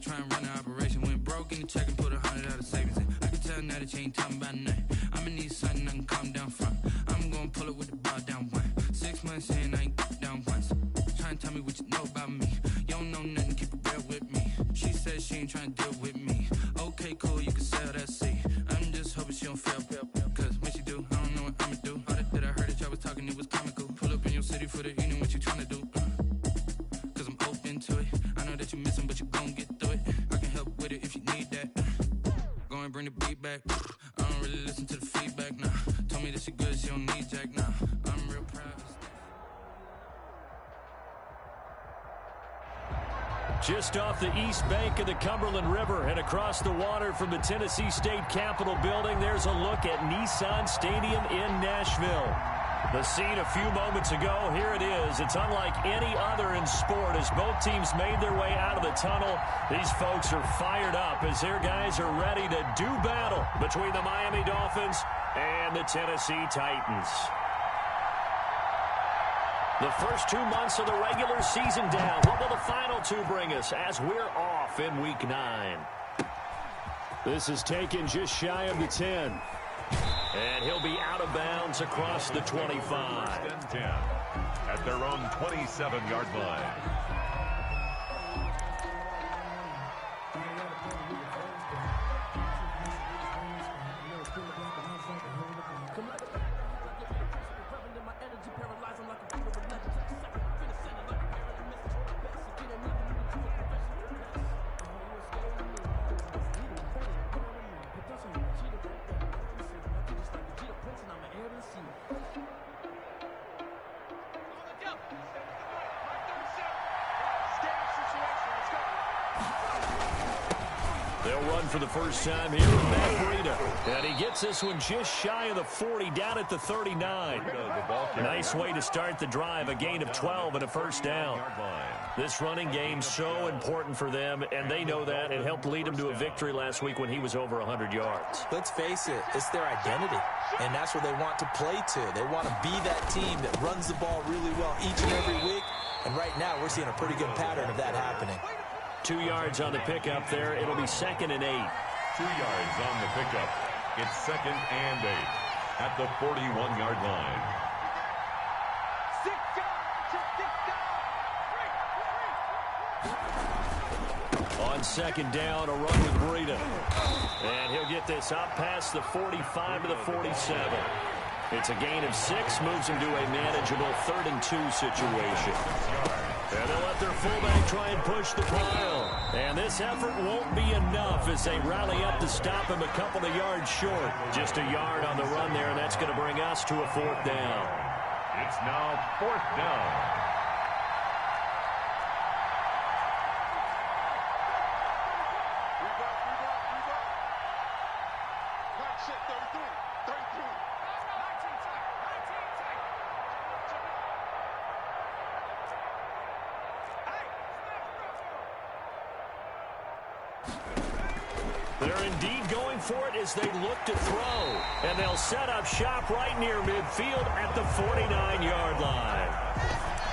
try and run the operation. Went broke in the check and put 100 out of savings in. I can tell now that you ain't talking about nothing. I'ma need something I can calm down from. I'm gonna pull it with the ball down one. 6 months in, I ain't down once. Try and tell me what you know about me. You don't know nothing, keep it real with me. She said she ain't trying to deal with me. Okay, cool, you can sell that seat. I'm just hoping she don't fail. Cause when she do, I don't know what I'ma do. All that I heard that y'all was talking, it was comical. Pull up in your city for the evening, what you tryna do? Cause I'm open to it. I know that you missing, but you gon' get through it. I can help with it if you need that. Go and bring the beat back. I don't really listen to the feedback, nah. Told me that she good, she don't need Jack, nah. I'm real proud. Just off the east bank of the Cumberland River and across the water from the Tennessee State Capitol building, there's a look at Nissan Stadium in Nashville. The scene a few moments ago, here it is. It's unlike any other in sport as both teams made their way out of the tunnel. These folks are fired up as their guys are ready to do battle between the Miami Dolphins and the Tennessee Titans. The first 2 months of the regular season down. What will the final two bring us as we're off in Week 9? This is taken just shy of the 10. And he'll be out of bounds across the 25. 10 at their own 27-yard line. They'll run for the first time here with Matt Breida. And he gets this one just shy of the 40, down at the 39. Nice way to start the drive, a gain of 12 and a first down. This running game so important for them, and they know that. It helped lead them to a victory last week when he was over 100 yards. Let's face it, it's their identity, and that's what they want to play to. They want to be that team that runs the ball really well each and every week, and right now we're seeing a pretty good pattern of that happening. 2 yards on the pickup there. It'll be 2nd and 8. 2 yards on the pickup. It's 2nd and 8 at the 41-yard line. On 2nd down, a run with Breida. And he'll get this up past the 45 to the 47. It's a gain of 6, moves him to a manageable 3rd and 2 situation. And they'll let their fullback try and push the pile. And this effort won't be enough as they rally up to stop him a couple of yards short. Just a yard on the run there, and that's going to bring us to a 4th down. It's now 4th down. They're indeed going for it as they look to throw. And they'll set up shop right near midfield at the 49-yard line.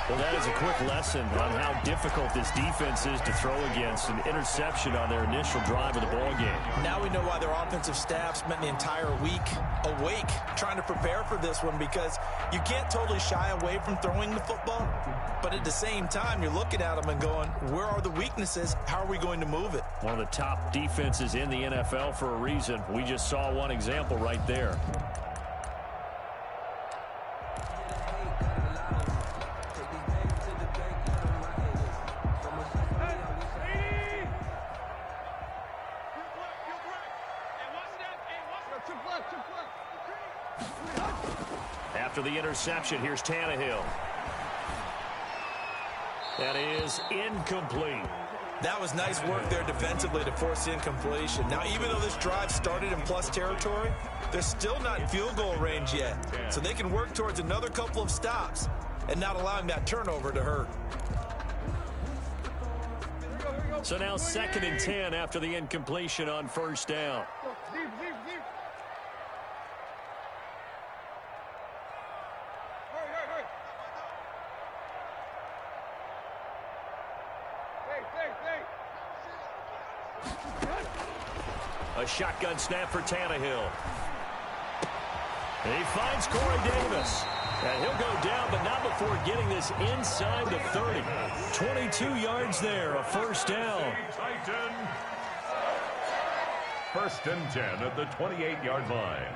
Well, that is a quick lesson on how difficult this defense is to throw against. An interception on their initial drive of the ball game. Now we know why their offensive staff spent the entire week awake trying to prepare for this one, because you can't totally shy away from throwing the football. But at the same time, you're looking at them and going, where are the weaknesses? How are we going to move it? One of the top defenses in the NFL for a reason. We just saw one example right there. After the interception, here's Tannehill. That is incomplete. That was nice work there defensively to force incompletion. Now, even though this drive started in plus territory, they're still not in field goal range yet. So they can work towards another couple of stops and not allowing that turnover to hurt. So now 2nd and 10 after the incompletion on 1st down. A shotgun snap for Tannehill. He finds Corey Davis. And he'll go down, but not before getting this inside the 30. 22 yards there, a first down. First and 10 at the 28-yard line.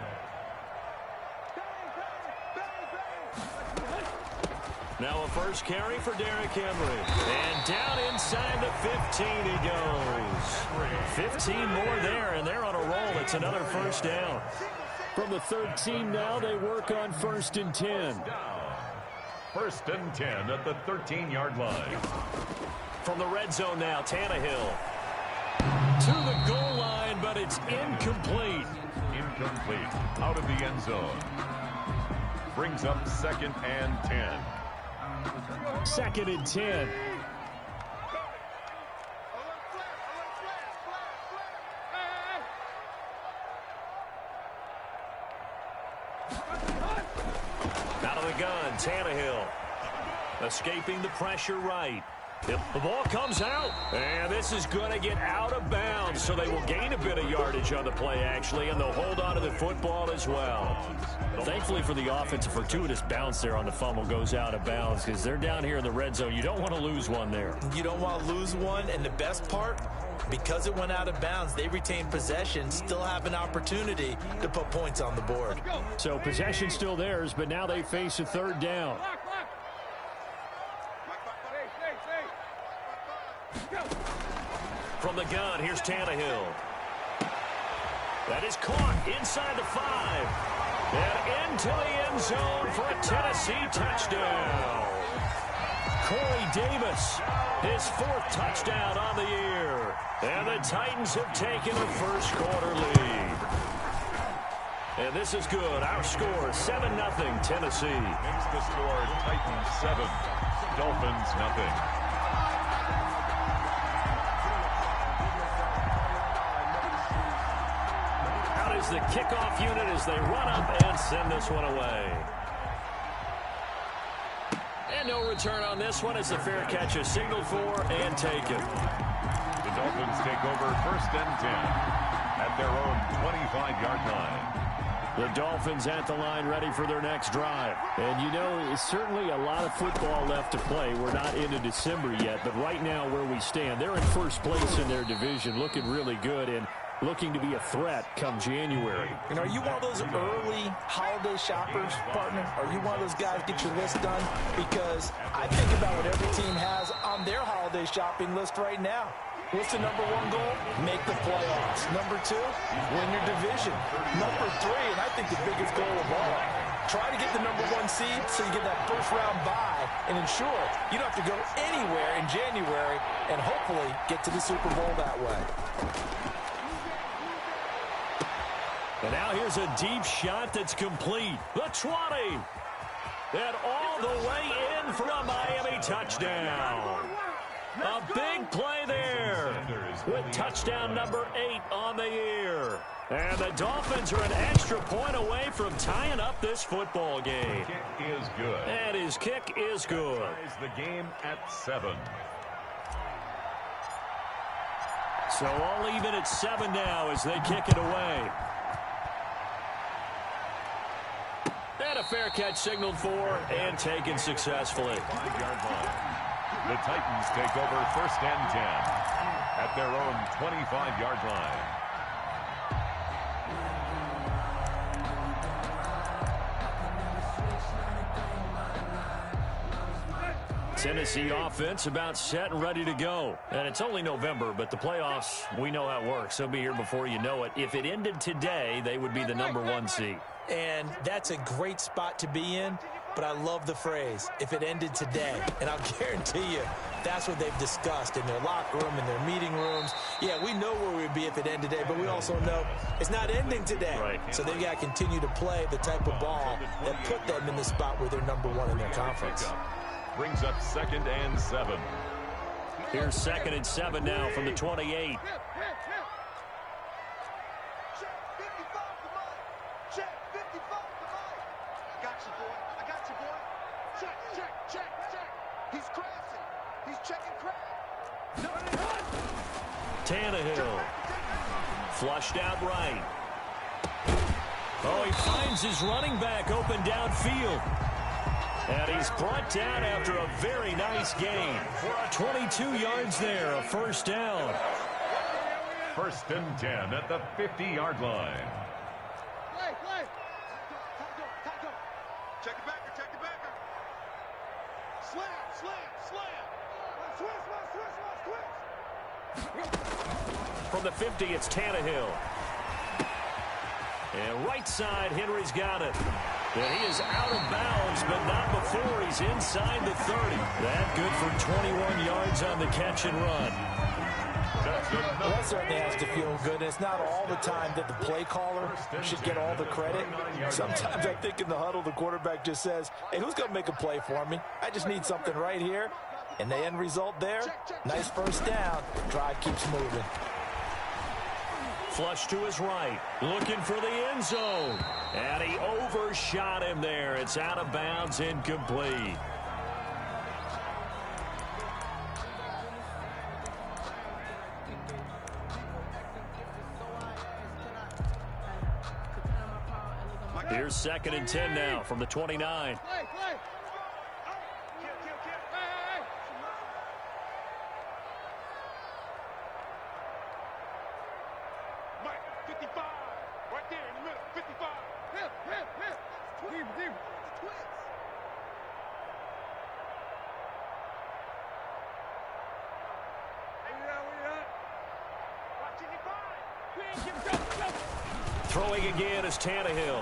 Now a first carry for Derrick Henry. And down inside the 15 he goes. 15 more there, and they're on a roll. It's another first down. From the 13 now, they work on first and 10. First and 10 at the 13-yard line. From the red zone now, Tannehill. To the goal line, but it's incomplete. Incomplete. Out of the end zone. Brings up second and 10. Second and 10. Out of the gun, Tannehill. Escaping the pressure right. The ball comes out, and this is going to get out of bounds, so they will gain a bit of yardage on the play, actually, and they'll hold on to the football as well. Thankfully for the offense, a fortuitous bounce there on the fumble goes out of bounds because they're down here in the red zone. You don't want to lose one there. You don't want to lose one, and the best part, because it went out of bounds, they retain possession, still have an opportunity to put points on the board. So possession still theirs, but now they face a third down. From the gun, here's Tannehill. That is caught inside the 5. And into the end zone for a Tennessee touchdown. Corey Davis, his 4th touchdown on the year. And the Titans have taken a first quarter lead. And this is good. Our score, 7-0 Tennessee. Makes the score Titans 7, Dolphins nothing. Is the kickoff unit as they run up and send this one away. And no return on this one as the fair catch is signaled for and taken. The Dolphins take over first and 10 at their own 25-yard line. The Dolphins at the line ready for their next drive. And you know, it's certainly a lot of football left to play. We're not into December yet, but right now where we stand, they're in first place in their division, looking really good and looking to be a threat come January. And are you one of those early holiday shoppers, partner? Are you one of those guys get your list done? Because I think about what every team has on their holiday shopping list right now. What's the number 1 goal? Make the playoffs. Number 2, win your division. Number 3, and I think the biggest goal of all, try to get the number 1 seed so you get that first round bye and ensure you don't have to go anywhere in January and hopefully get to the Super Bowl that way. And now here's a deep shot that's complete. The 20. And all the way in for a Miami touchdown. A big play there with touchdown number 8 on the year. And the Dolphins are an extra point away from tying up this football game. Kick is good. And his kick is good. Ties the game at 7. So all even at 7 now as they kick it away. And a fair catch signaled for and taken successfully. 5-yard line. The Titans take over first and 10 at their own 25-yard line. Tennessee offense about set and ready to go. And it's only November, but the playoffs, we know how it works. They'll be here before you know it. If it ended today, they would be the number 1 seed. And that's a great spot to be in, but I love the phrase, if it ended today. And I'll guarantee you, that's what they've discussed in their locker room, in their meeting rooms. Yeah, we know where we'd be if it ended today, but we also know it's not ending today. Right. So they've got to continue to play the type of ball that put them in the spot where they're number 1 in their conference. Brings up second and 7. Here's second and 7 now from the 28. Tannehill. Flushed out right. Oh, he finds his running back open downfield. And he's brought down after a very nice gain. 22 yards there, a first down. 1st and 10 at the 50-yard line. Check it backer, check it backer. Slam. From the 50, it's Tannehill. And right side, Henry's got it. And he is out of bounds, but not before he's inside the 30. That good for 21 yards on the catch and run. Well, that certainly has to feel good. It's not all the time that the play caller should get all the credit. Sometimes I think in the huddle, the quarterback just says, hey, who's going to make a play for me? I just need something right here. And the end result there, nice first down. Drive keeps moving. Flush to his right, looking for the end zone. And he overshot him there. It's out of bounds, incomplete. Here's 2nd and 10 now from the 29. Throwing again is Tannehill.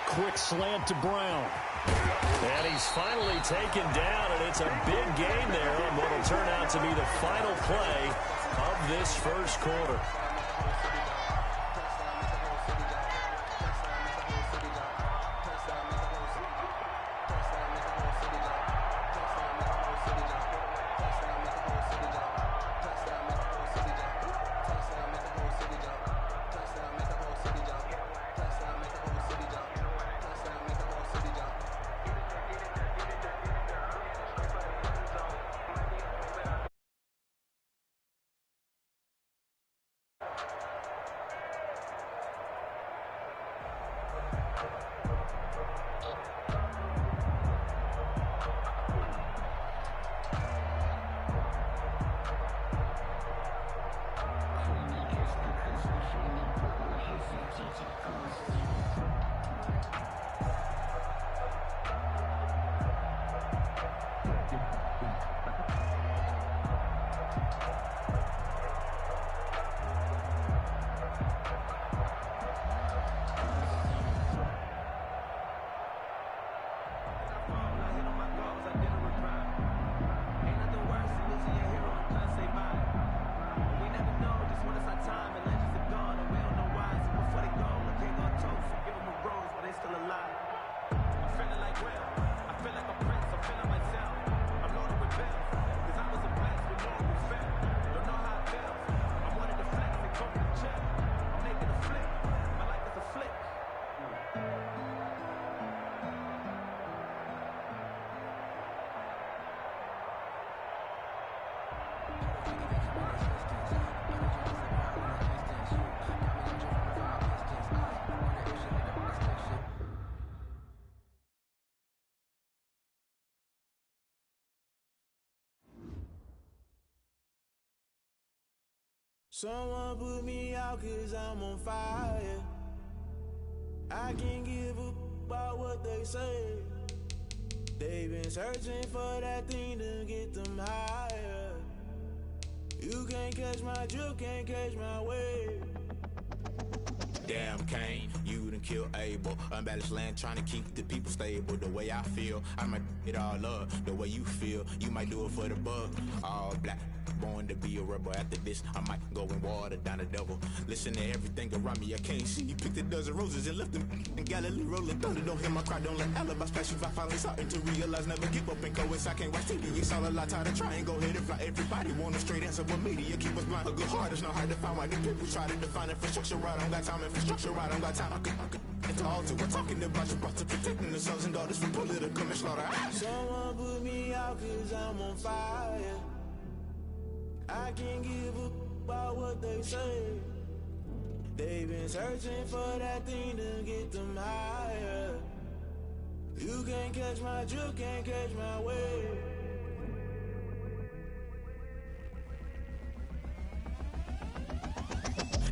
Quick slant to Brown. And he's finally taken down, and it's a big gain there on what will turn out to be the final play of this first quarter. Someone put me out 'cause I'm on fire. I can't give up about what they say. They've been searching for that thing to get them higher. You can't catch my drift, can't catch my wave. Damn Kane, you done killed Abel. Unbalanced land trying to keep the people stable. The way I feel, I might it all up. The way you feel, you might do it for the bug. All black, born to be a rebel. After this, I might go and water down the devil. Listen to everything around me, I can't see. You picked a dozen roses and left them in Galilee rolling thunder. Don't hear my cry, don't let alibis pass you. I finally starting to realize, never give up and go. I can't watch TV, it's all a lot. Tired of trying, go ahead and fly. Everybody want a straight answer, but media keep us blind. A good heart is not hard to find. Why the people try to define infrastructure right? I don't got time, infrastructure right, I don't got time. I could it's all to. We're talking about you, about to protecting the sons and daughters from political manslaughter. Someone put me out 'cause I'm on fire. I can't give up about what they say. They've been searching for that thing to get them higher. You can't catch my drift, can't catch my wave.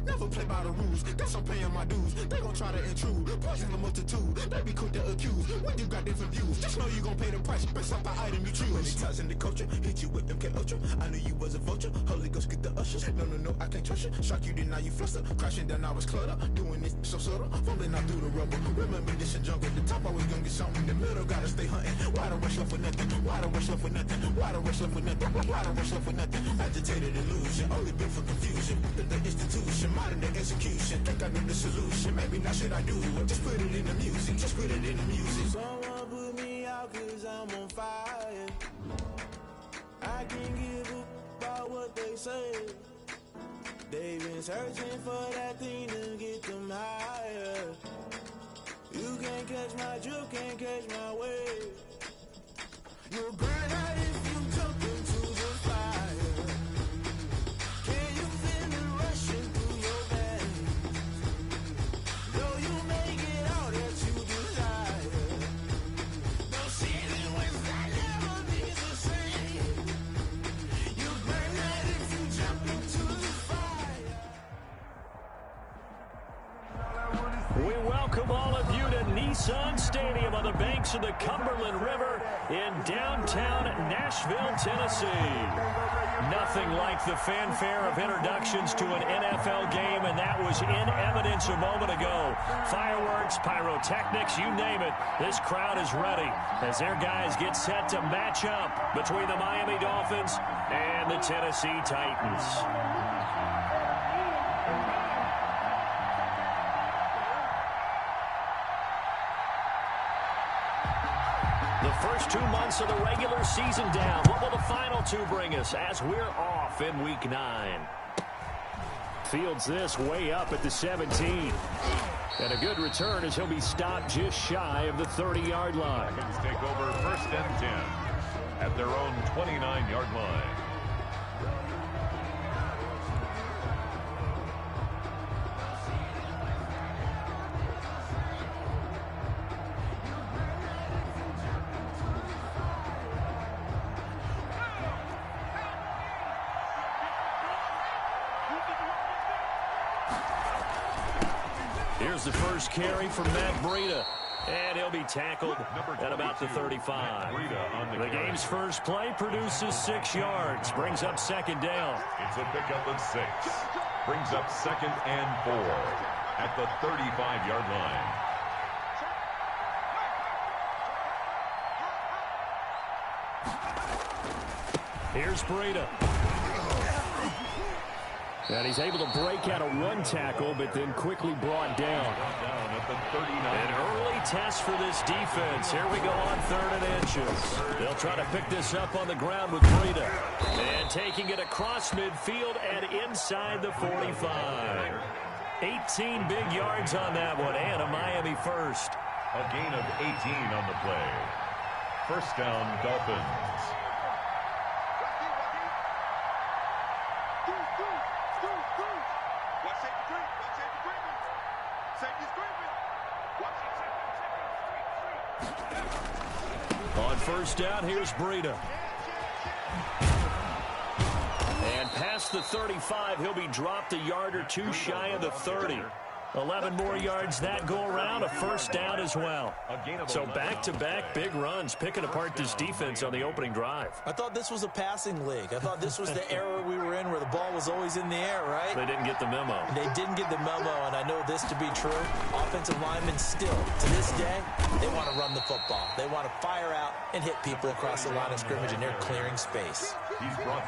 Never play by the rules, guess I'm paying my dues. They gon' try to intrude, poison the multitude. They be quick to accuse, when you got different views. Just know you gon' pay the price, based off the item you choose. Many times in the culture, hit you with MK Ultra. I knew you was a vulture, Holy Ghost get the ushers. No, I can't trust you. Shock you, then now you fluster. Crashing down, I was clutter. Doing this so subtle, fumbling out through the rubble. Remember this in jungle, the top always gonna get something. In the middle, gotta stay hunting. Why the rush left for nothing? Why the rush left for nothing? Why the rush left for nothing? Why the rush left for nothing? Agitated illusion, only built for confusion. The institution, modern day execution. Think I know the solution, maybe not should I do it. Just put it in the music, just put it in the music. Someone put me out cause I'm on fire. I can't give up about what they say. They've been searching for that thing to get them higher. You can't catch my drift, can't catch my wave. You'll burn out if you jump into the fire. Can you feel it rushing through your veins? Though you may get all that you desire, no ceiling without never be the same. You burn out if you jump into the fire. We welcome all of you to Nissan Stadium on the banks of the Cumberland River in downtown Nashville, Tennessee. Nothing like the fanfare of introductions to an NFL game, and that was in evidence a moment ago. Fireworks, pyrotechnics, you name it. This crowd is ready as their guys get set to match up between the Miami Dolphins and the Tennessee Titans. The first 2 months of the regular season down. What will the final two bring us as we're off in Week 9? Fields this way up at the 17. And a good return as he'll be stopped just shy of the 30-yard line. Seconds take over first and 10 at their own 29-yard line. Here's the first carry from Matt Breida. And he'll be tackled at about the 35. The game's first play produces 6 yards. Brings up second down. It's a pickup of 6. Brings up second and 4 at the 35-yard line. Here's Breida. And he's able to break out of one tackle, but then quickly brought down. Down at the 39. An early test for this defense. Here we go on 3rd and inches. They'll try to pick this up on the ground with Breida. And taking it across midfield and inside the 45. 18 big yards on that one, and a Miami first. A gain of 18 on the play. First down, Dolphins. On first down, here's Breida. And past the 35, he'll be dropped a yard or two shy of the 30. 11 more yards that go around, a first down as well. So back-to-back big runs, picking apart this defense on the opening drive. I thought this was a passing league. I thought this was the era we were in where the ball was always in the air, right? They didn't get the memo. They didn't get the memo, and I know this to be true. Offensive linemen still, to this day, they want to run the football. They want to fire out and hit people across the line of scrimmage, and they're clearing space.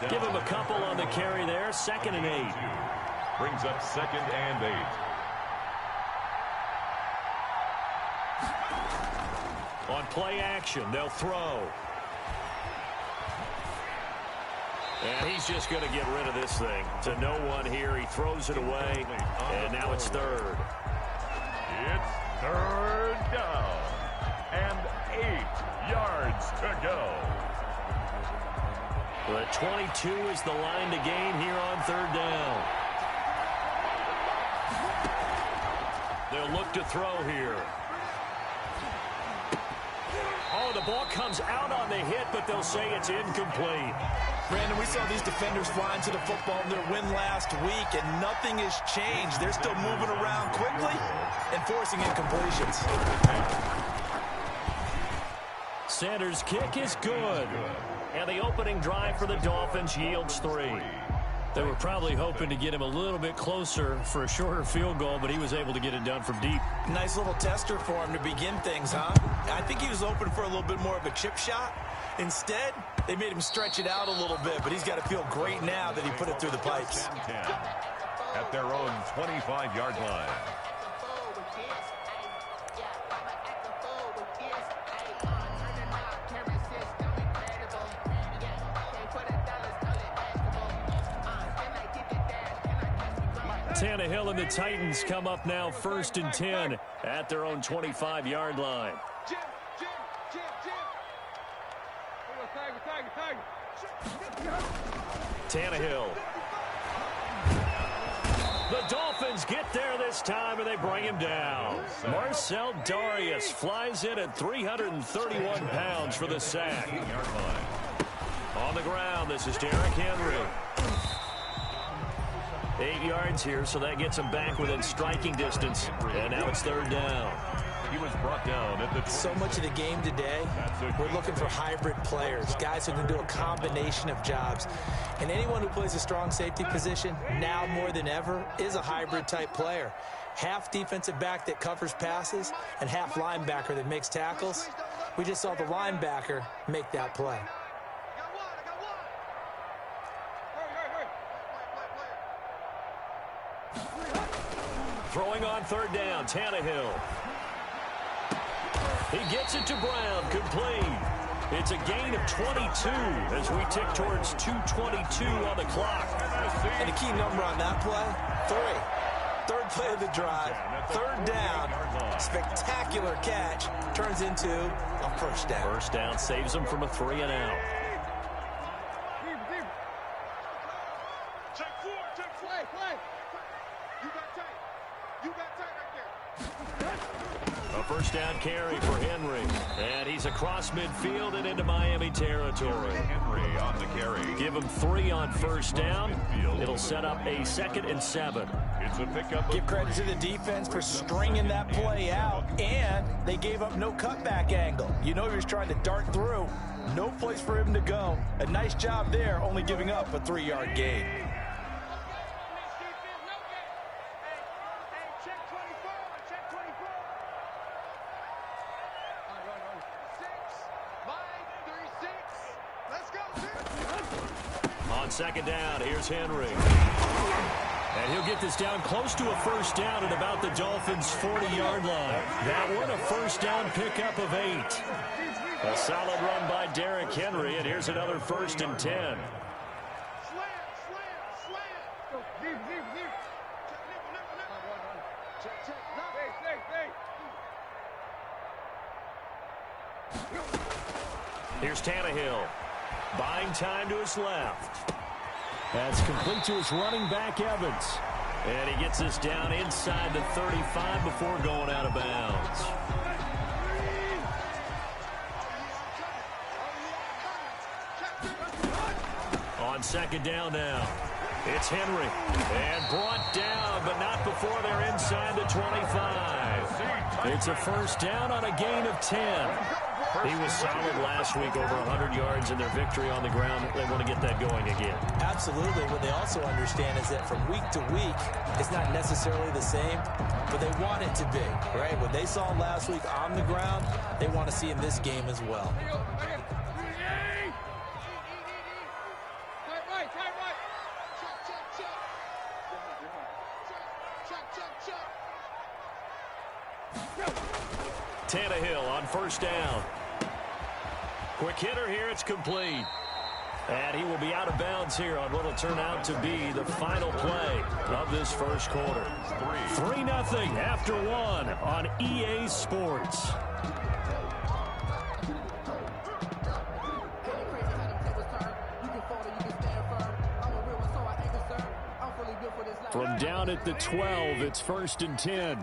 Give him a couple on the carry there, 2nd and 8. Brings up 2nd and 8. On play action, they'll throw. And he's just going to get rid of this thing to no one here. He throws it away, and now it's 3rd. It's 3rd down and 8 yards to go. But 22 is the line to gain here on third down. They'll look to throw here. Oh, the ball comes out on the hit, but they'll say it's incomplete. Brandon, we saw these defenders flying to the football in their win last week, and nothing has changed. They're still moving around quickly and forcing incompletions. Sanders' kick is good. And the opening drive for the Dolphins yields 3. They were probably hoping to get him a little bit closer for a shorter field goal, but he was able to get it done from deep. Nice little tester for him to begin things, huh? I think he was hoping for a little bit more of a chip shot. Instead, they made him stretch it out a little bit, but he's got to feel great now that he put it through the pipes. At their own 25-yard line. Tannehill and the Titans come up now 1st and 10 at their own 25-yard line. Tannehill. The Dolphins get there this time, and they bring him down. Marcel Darius flies in at 331 pounds for the sack. On the ground, this is Derrick Henry. 8 yards here, so that gets him back within striking distance. And now it's third down. He was brought down at the... So much of the game today, we're looking for hybrid players, guys who can do a combination of jobs. And anyone who plays a strong safety position, now more than ever, is a hybrid type player. Half defensive back that covers passes and half linebacker that makes tackles. We just saw the linebacker make that play. Throwing on third down, Tannehill. He gets it to Brown, complete. It's a gain of 22 as we tick towards 2:22 on the clock. And the key number on that play, 3. Third play of the drive, third down, spectacular catch, turns into a first down. First down saves them from a 3 and out. A first down carry for Henry. And he's across midfield and into Miami territory. Henry on the carry. Give him 3 on first down. It'll set up a 2nd and 7. It's a pickup. Give credit to the defense for stringing that play out, and they gave up no cutback angle. You know he was trying to dart through. No place for him to go. A nice job there, only giving up a 3-yard gain. On second down, here's Henry. And he'll get this down close to a first down at about the Dolphins' 40-yard line. That one, a first down pickup of 8. A solid run by Derrick Henry, and here's another 1st and 10. Here's Tannehill. Buying time to his left. That's complete to his running back, Evans. And he gets this down inside the 35 before going out of bounds. On second down now. It's Henry. And brought down, but not before they're inside the 25. It's a first down on a gain of 10. He was solid last week, over 100 yards in their victory on the ground. They want to get that going again. Absolutely. What they also understand is that from week to week, it's not necessarily the same, but they want it to be, right? What they saw last week on the ground, they want to see in this game as well. Tannehill on first down. Quick hitter here, it's complete. And he will be out of bounds here on what will turn out to be the final play of this first quarter. 3-0 after 1 on EA Sports. From down at the 12, it's 1st and 10.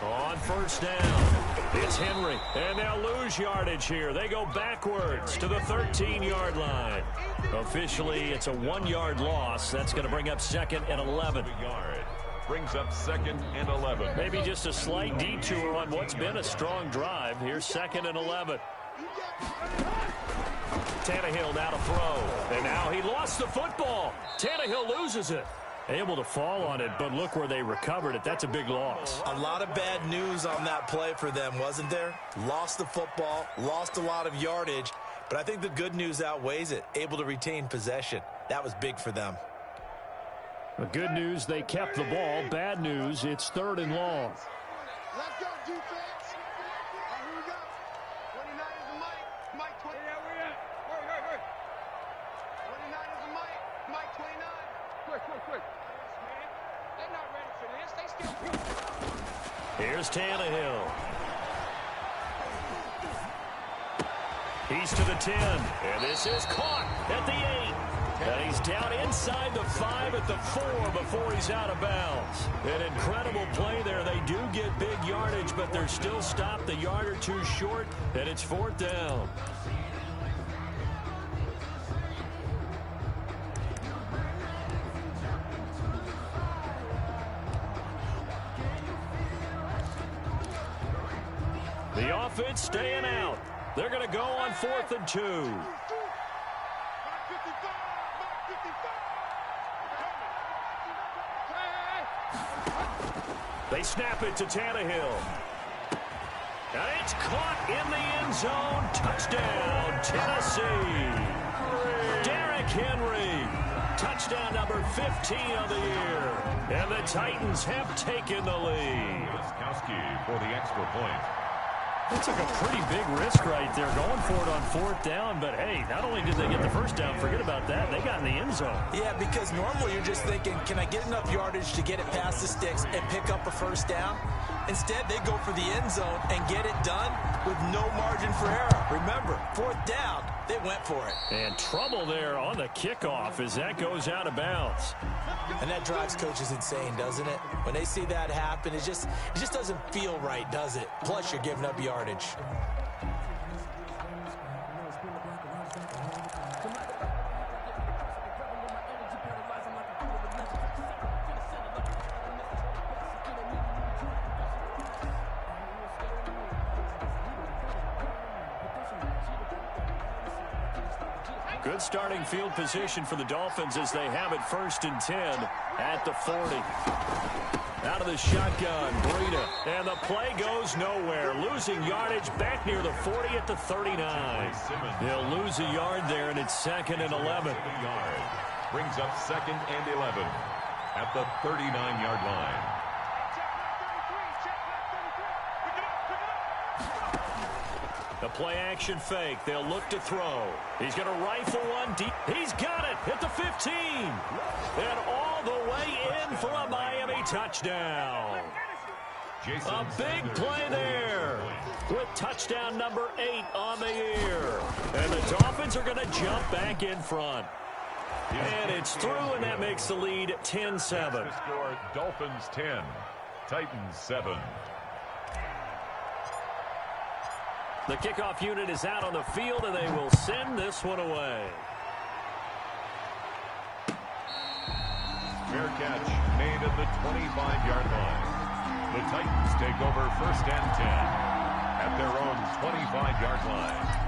On 1st down, it's Henry, and they'll lose yardage here. They go backwards to the 13-yard line. Officially, it's a 1-yard loss. That's going to bring up 2nd and 11. Brings up 2nd and 11. Maybe just a slight detour on what's been a strong drive. Here's 2nd and 11. Tannehill now to throw. And now he lost the football. Tannehill loses it. Able to fall on it, but look where they recovered it. That's a big loss. A lot of bad news on that play for them, wasn't there? Lost the football, lost a lot of yardage, but I think the good news outweighs it. Able to retain possession. That was big for them. The good news, they kept the ball. Bad news, it's 3rd and long. Let's go, defense. Here we go. 29 is the Mike. Mike 20. Yeah, where you at? Hurry. 29 is the Mike. Mike 29. Quick. They're not ready for this. They still. Here's Tannehill. He's to the 10. And this is caught at the 8. And he's down inside the 5 at the 4 before he's out of bounds. An incredible play there. They do get big yardage, but they're still stopped a yard or two short, and it's 4th down. The offense staying out. They're going to go on 4th and 2. They snap it to Tannehill. And it's caught in the end zone. Touchdown, Tennessee. Derrick Henry. Touchdown number 15 of the year. And the Titans have taken the lead. Greatestkingai3 for the extra point. They took a pretty big risk right there, going for it on 4th down. But, hey, not only did they get the first down, forget about that, they got in the end zone. Yeah, because normally you're just thinking, can I get enough yardage to get it past the sticks and pick up a first down? Instead, they go for the end zone and get it done with no margin for error. Remember, 4th down, they went for it. And trouble there on the kickoff as that goes out of bounds. And that drives coaches insane, doesn't it? When they see that happen, it just doesn't feel right, does it? Plus, you're giving up yardage. Good starting field position for the Dolphins as they have it 1st and 10 at the 40. Out of the shotgun, Breida. And the play goes nowhere. Losing yardage back near the 40 at the 39. They'll lose a yard there, and it's 2nd and 11. Brings up 2nd and 11 at the 39-yard line. The play-action fake. They'll look to throw. He's going to rifle one deep. He's got it at the 15. And all the way in for a Miami touchdown. A big play there with touchdown number 8 on the year. And the Dolphins are going to jump back in front. And it's through, and that makes the lead 10-7. Score Dolphins 10, Titans 7. The kickoff unit is out on the field, and they will send this one away. Fair catch made at the 25-yard line. The Titans take over 1st and 10 at their own 25-yard line.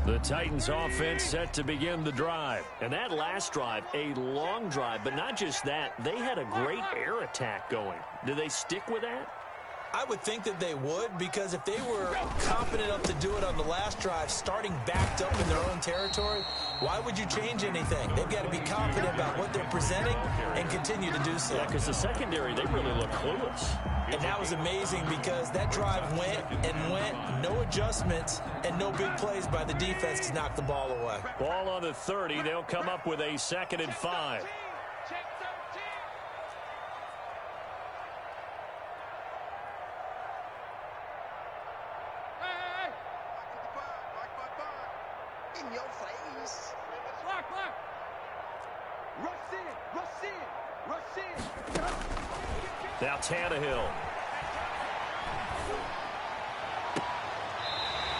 The Titans offense set to begin the drive. And that last drive, a long drive, but not just that. They had a great air attack going. Do they stick with that? I would think that they would, because if they were confident enough to do it on the last drive, starting backed up in their own territory, why would you change anything? They've got to be confident about what they're presenting and continue to do so. Yeah, because the secondary, they really look clueless. And that was amazing because that drive went and went, no adjustments, and no big plays by the defense to knock the ball away. Ball on the 30. They'll come up with a 2nd and 5. In your face. Rush in. Now Tannehill.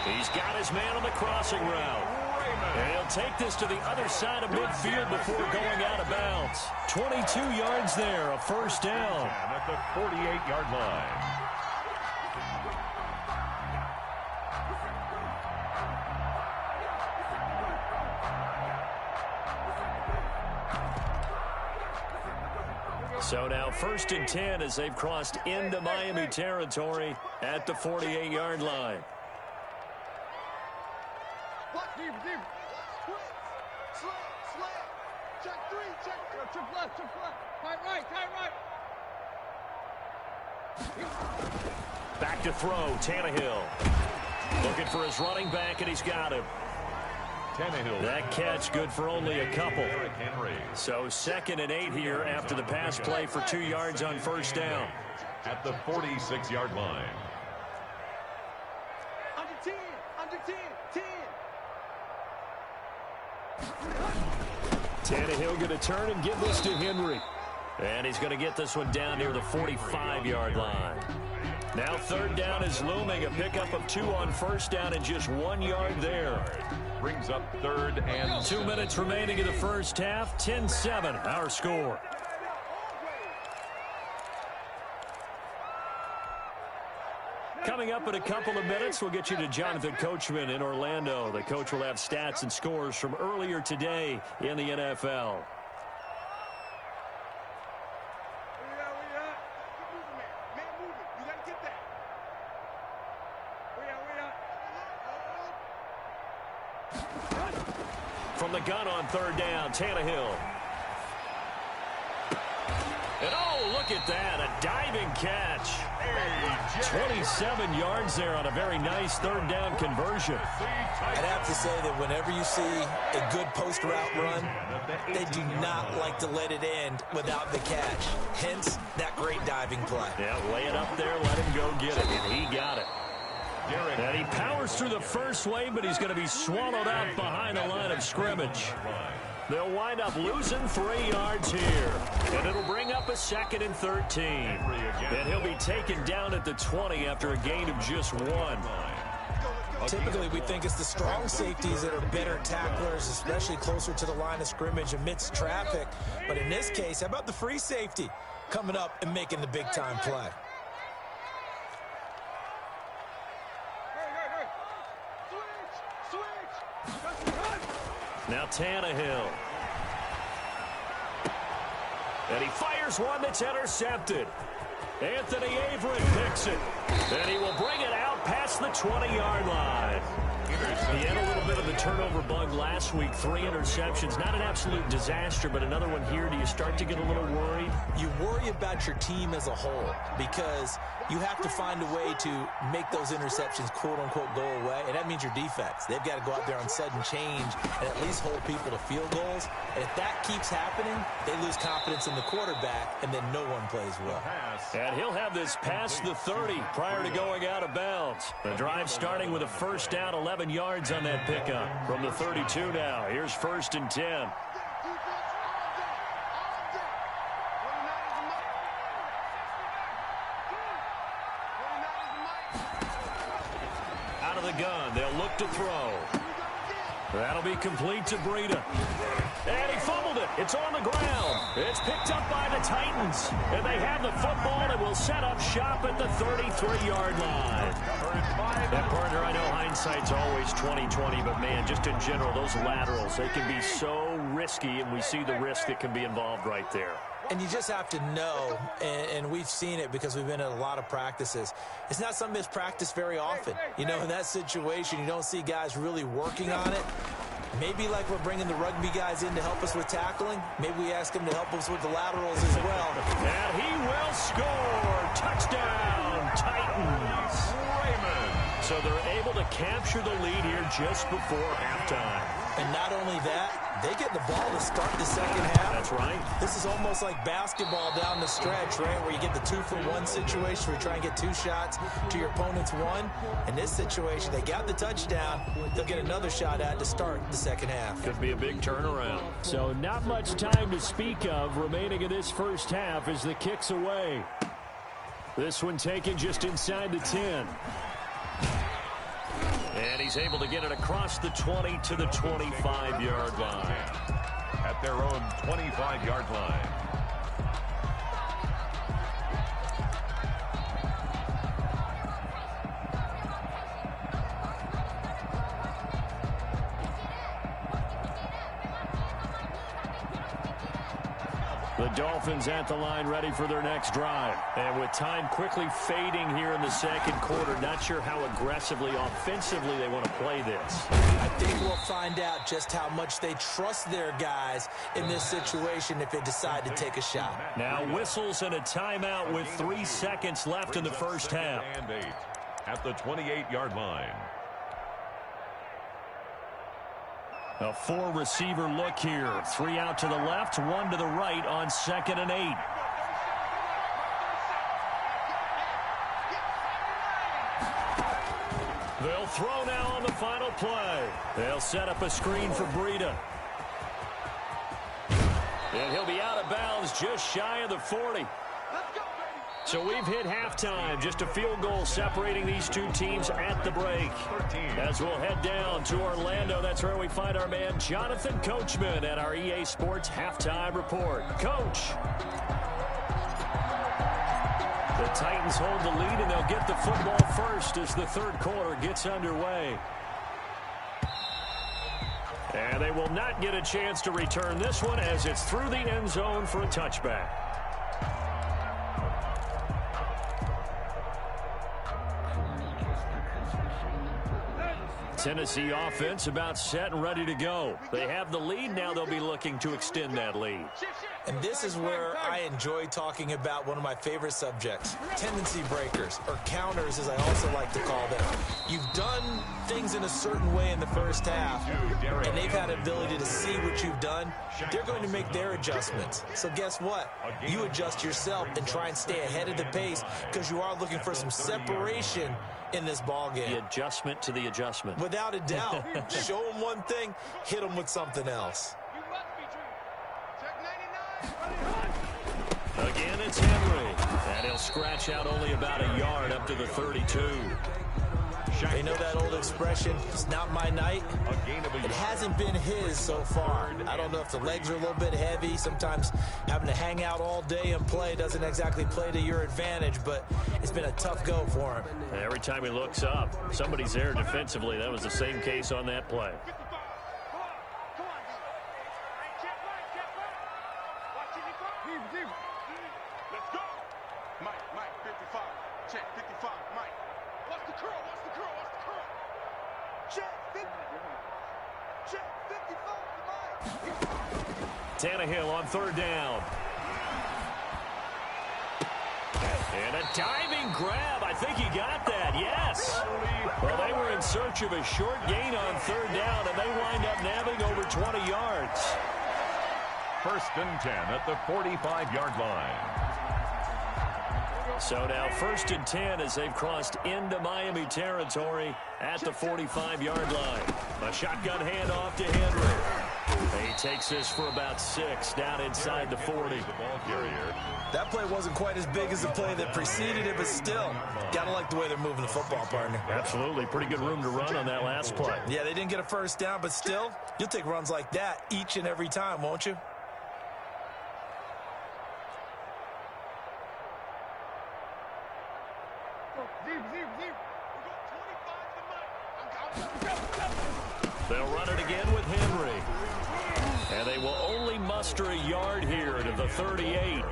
He's got his man on the crossing route. And he'll take this to the other side of midfield before going out of bounds. 22 yards there, a 1st down. At the 48-yard line. So now 1st and 10 as they've crossed into Miami territory at the 48-yard line. Deep. Slant. Check 3. Check left. Tight right. Back to throw, Tannehill. Looking for his running back, and he's got him. Tannehill. That catch good for only a couple. So 2nd and 8 here after the pass play for 2 yards on 1st down. At the 46-yard line. Under 10. Tannehill going to turn and give this to Henry. And he's going to get this one down near the 45-yard line. Now 3rd down is looming. A pickup of 2 on 1st down and just 1 yard there. Brings up 3rd and 2 minutes remaining in the 1st half. 10-7 our score. Coming up in a couple of minutes, we'll get you to Jonathan Coachman in Orlando. The coach will have stats and scores from earlier today in the NFL. From the gun on 3rd down, Tannehill. And oh, look at that, a diving catch. 27 yards there on a very nice 3rd down conversion. I'd have to say that whenever you see a good post route run, they do not like to let it end without the catch. Hence, that great diving play. Yeah, lay it up there, let him go get it, and he got it. And he powers through the first wave, but he's going to be swallowed out behind the line of scrimmage. They'll wind up losing 3 yards here. And it'll bring up a 2nd and 13. And he'll be taken down at the 20 after a gain of just 1. Typically, we think it's the strong safeties that are better tacklers, especially closer to the line of scrimmage amidst traffic. But in this case, how about the free safety coming up and making the big-time play? Now Tannehill. And he fires one that's intercepted. Anthony Averett picks it. And he will bring it out past the 20-yard line. He had a little bit of the turnover bug last week. 3 interceptions. Not an absolute disaster, but another one here. Do you start to get a little worried? You worry about your team as a whole because you have to find a way to make those interceptions, quote-unquote, go away, and that means your defense. They've got to go out there on sudden change and at least hold people to field goals. And if that keeps happening, they lose confidence in the quarterback, and then no one plays well. And he'll have this past the 30 prior to going out of bounds. The drive starting with a 1st down, 11 yards on that pickup. From the 32 now, here's 1st and 10. Out of the gun, they'll look to throw. That'll be complete to Breida. And he fumbled it. It's on the ground. It's picked up by the Titans. And they have the football and will set up shop at the 33-yard line. And partner, I know hindsight's always 20/20, but man, just in general, those laterals, they can be so risky, and we see the risk that can be involved right there. And you just have to know, and we've seen it because we've been at a lot of practices. It's not something that's practiced very often. You know, in that situation, you don't see guys really working on it. Maybe like we're bringing the rugby guys in to help us with tackling. Maybe we ask them to help us with the laterals as well. And he will score. Touchdown, Titans. Raymond. So they're able to capture the lead here just before halftime. And not only that, they get the ball to start the second half. That's right. This is almost like basketball down the stretch, right, where you get the 2-for-1 situation where you try and get 2 shots to your opponent's 1. In this situation, they got the touchdown. They'll get another shot at to start the second half. Could be a big turnaround. So not much time to speak of remaining in this first half as the kick's away. This one taken just inside the 10. And he's able to get it across the 20 to the 25-yard line. At their own 25-yard line. The Dolphins at the line ready for their next drive. And with time quickly fading here in the second quarter, not sure how aggressively, offensively they want to play this. I think we'll find out just how much they trust their guys in this situation if they decide to take a shot. Now whistles and a timeout with 3 seconds left in the first half. And 8 at the 28-yard line. A 4-receiver look here. 3 out to the left, 1 to the right on 2nd and 8. They'll throw now on the final play. They'll set up a screen for Breida. And he'll be out of bounds just shy of the 40. So we've hit halftime. Just a field goal separating these two teams at the break. As we'll head down to Orlando, that's where we find our man Jonathan Coachman at our EA Sports Halftime Report. Coach. The Titans hold the lead, and they'll get the football first as the third quarter gets underway. And they will not get a chance to return this one as it's through the end zone for a touchback. Tennessee offense about set and ready to go. They have the lead. Now they'll be looking to extend that lead. And this is where I enjoy talking about one of my favorite subjects, tendency breakers, or counters as I also like to call them. You've done things in a certain way in the first half, and they've had an ability to see what you've done. They're going to make their adjustments. So guess what? You adjust yourself and try and stay ahead of the pace because you are looking for some separation in this ball game. The adjustment to the adjustment. Without a doubt. Show them one thing, hit them with something else. Again, it's Henry. And he'll scratch out only about a yard up to the 32. You know that old expression, it's not my night? It hasn't been his so far. I don't know if the legs are a little bit heavy. Sometimes having to hang out all day and play doesn't exactly play to your advantage, but it's been a tough go for him. Every time he looks up, somebody's there defensively. That was the same case on that play. Let's go. Mike, 55. Check, 55. Mike. What's the curl? What's the curl? What's the curl? Check, 50. Check, 55. Mike. Tannehill on third down. And a diving grab. I think he got that. Yes. Well, they were in search of a short gain on third down, and they wind up nabbing over 20 yards. 1st and 10 at the 45-yard line. So now 1st and 10 as they've crossed into Miami territory at the 45-yard line. A shotgun handoff to Henry. He takes this for about 6 down inside the 40. The ball carrier. That play wasn't quite as big as the play that preceded it, but still, gotta like the way they're moving the football, partner. Absolutely. Pretty good room to run on that last play. Yeah, they didn't get a first down, but still, you'll take runs like that each and every time, won't you? They'll run it again with Henry. And they will only muster a yard here to the 38.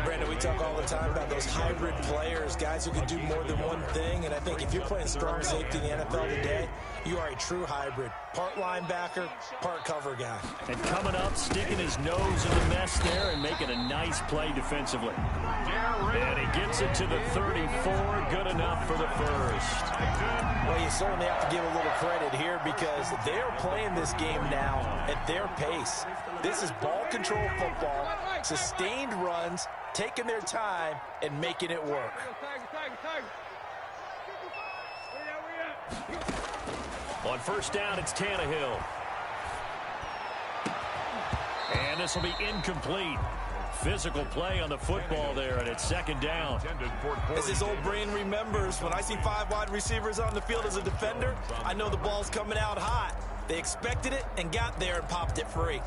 Brandon, we talk all the time about those hybrid players, guys who can do more than one thing. And I think if you're playing strong safety in the NFL today, you are a true hybrid. Part linebacker, part cover guy. And coming up, sticking his nose in the mess there and making a nice play defensively. And he gets it to the 34. Good enough for the first. Well, you certainly have to give a little credit here because they're playing this game now at their pace. This is ball control football, sustained runs, taking their time, and making it work. On first down, it's Tannehill. And this will be incomplete. Physical play on the football there, and it's second down. As his old brain remembers, when I see 5 wide receivers on the field as a defender, I know the ball's coming out hot. They expected it and got there and popped it free.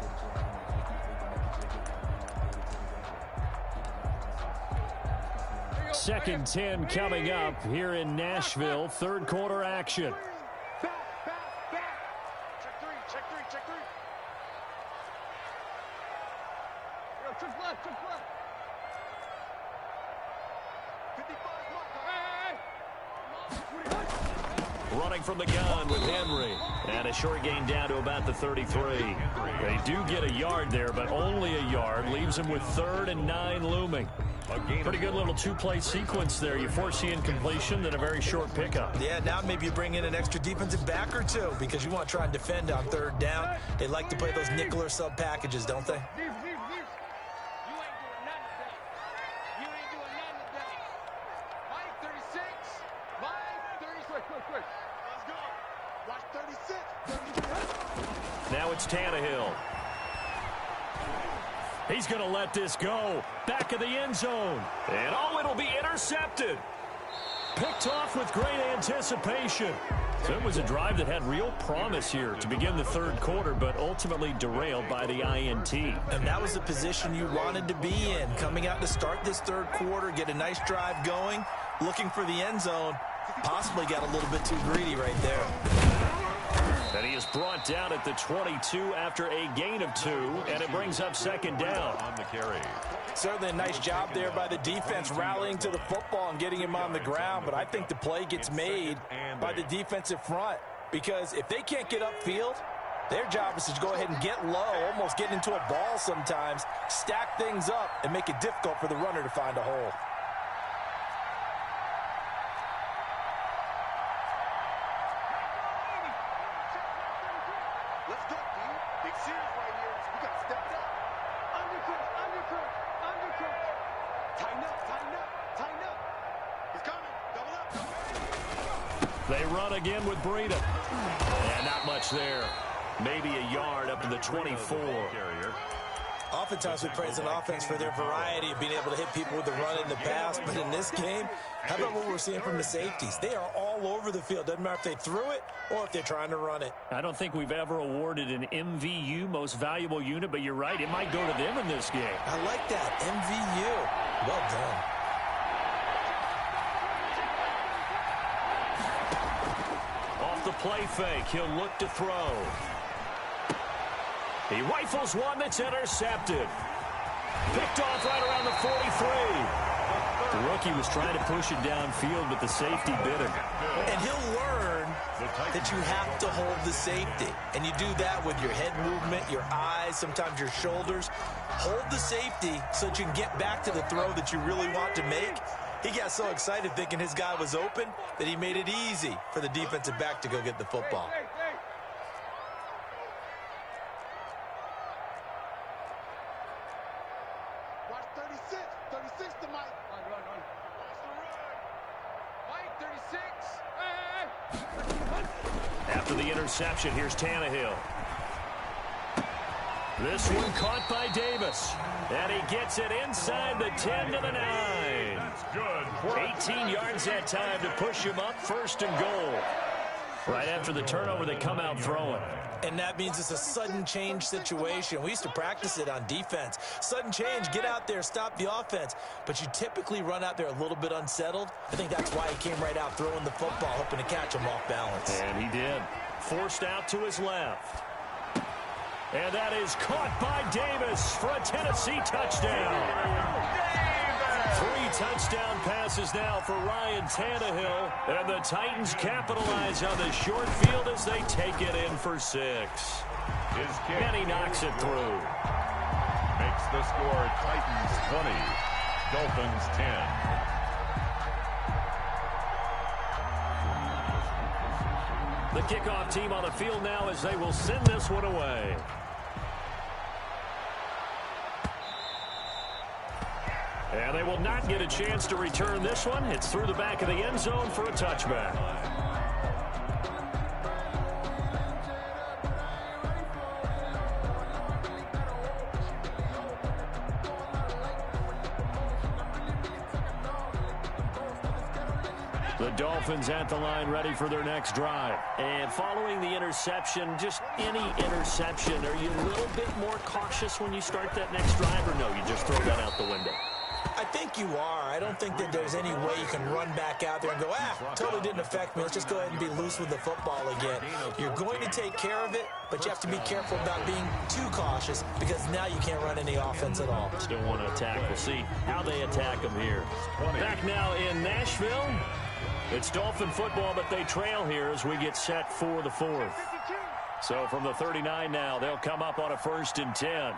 Second 10 coming up here in Nashville. Third quarter action. Running from the gun with Henry. And a short gain down to about the 33. They do get a yard there, but only a yard. Leaves them with 3rd and 9 looming. Pretty good little two-play sequence there. You force the incompletion, then a very short pickup. Yeah, now maybe you bring in an extra defensive back or two because you want to try and defend on 3rd down. They like to play those nickel or sub packages, don't they? Now it's Tannehill. He's going to let this go. Back of the end zone. And it'll be intercepted. Picked off with great anticipation. So it was a drive that had real promise here to begin the third quarter, but ultimately derailed by the INT. And that was the position you wanted to be in. Coming out to start this third quarter, get a nice drive going, looking for the end zone. Possibly got a little bit too greedy right there. And he is brought down at the 22 after a gain of 2, and it brings up second down. On the carry. Certainly a nice job there by the defense rallying to the football and getting him on the ground, but I think the play gets made by the defensive front because if they can't get upfield, their job is to go ahead and get low, almost get into a ball sometimes, stack things up, and make it difficult for the runner to find a hole. They run again with Breida. And not much there. Maybe a yard up to the 24. Oftentimes we praise an offense for their variety of being able to hit people with the run in the past. But in this game, how about what we're seeing from the safeties? They are all over the field. Doesn't matter if they threw it or if they're trying to run it. I don't think we've ever awarded an MVU, most valuable unit, but you're right. It might go to them in this game. I like that. MVU. Well done. The play fake. He'll look to throw. He rifles one that's intercepted. Picked off right around the 43. The rookie was trying to push it downfield, but the safety bit him. And he'll learn that you have to hold the safety. And you do that with your head movement, your eyes, sometimes your shoulders. Hold the safety so that you can get back to the throw that you really want to make. He got so excited thinking his guy was open that he made it easy for the defensive back to go get the football. Watch 36. 36 to Mike. Run. Watch the run. Mike, 36. After the interception, here's Tannehill. This one caught by Davis. And he gets it inside the 10 to the 9. 18 yards that time to push him up, 1st and goal. Right after the turnover, they come out throwing. And that means it's a sudden change situation. We used to practice it on defense. Sudden change, get out there, stop the offense. But you typically run out there a little bit unsettled. I think that's why he came right out throwing the football, hoping to catch him off balance. And he did. Forced out to his left. And that is caught by Davis for a Tennessee touchdown. 3 touchdown passes now for Ryan Tannehill. And the Titans capitalize on the short field as they take it in for 6. And he knocks it through. Makes the score Titans 20, Dolphins 10. The kickoff team on the field now as they will send this one away. And they will not get a chance to return this one. It's through the back of the end zone for a touchback. The Dolphins at the line ready for their next drive. And following the interception, just any interception, are you a little bit more cautious when you start that next drive, or no, you just throw that out the window? I think you are. I don't think that there's any way you can run back out there and go, totally didn't affect me. Let's just go ahead and be loose with the football again. You're going to take care of it, but you have to be careful about being too cautious because now you can't run any offense at all. Still want to attack. We'll see how they attack them here. Back now in Nashville. It's Dolphin football, but they trail here as we get set for the 4th. So from the 39 now, they'll come up on a 1st and 10.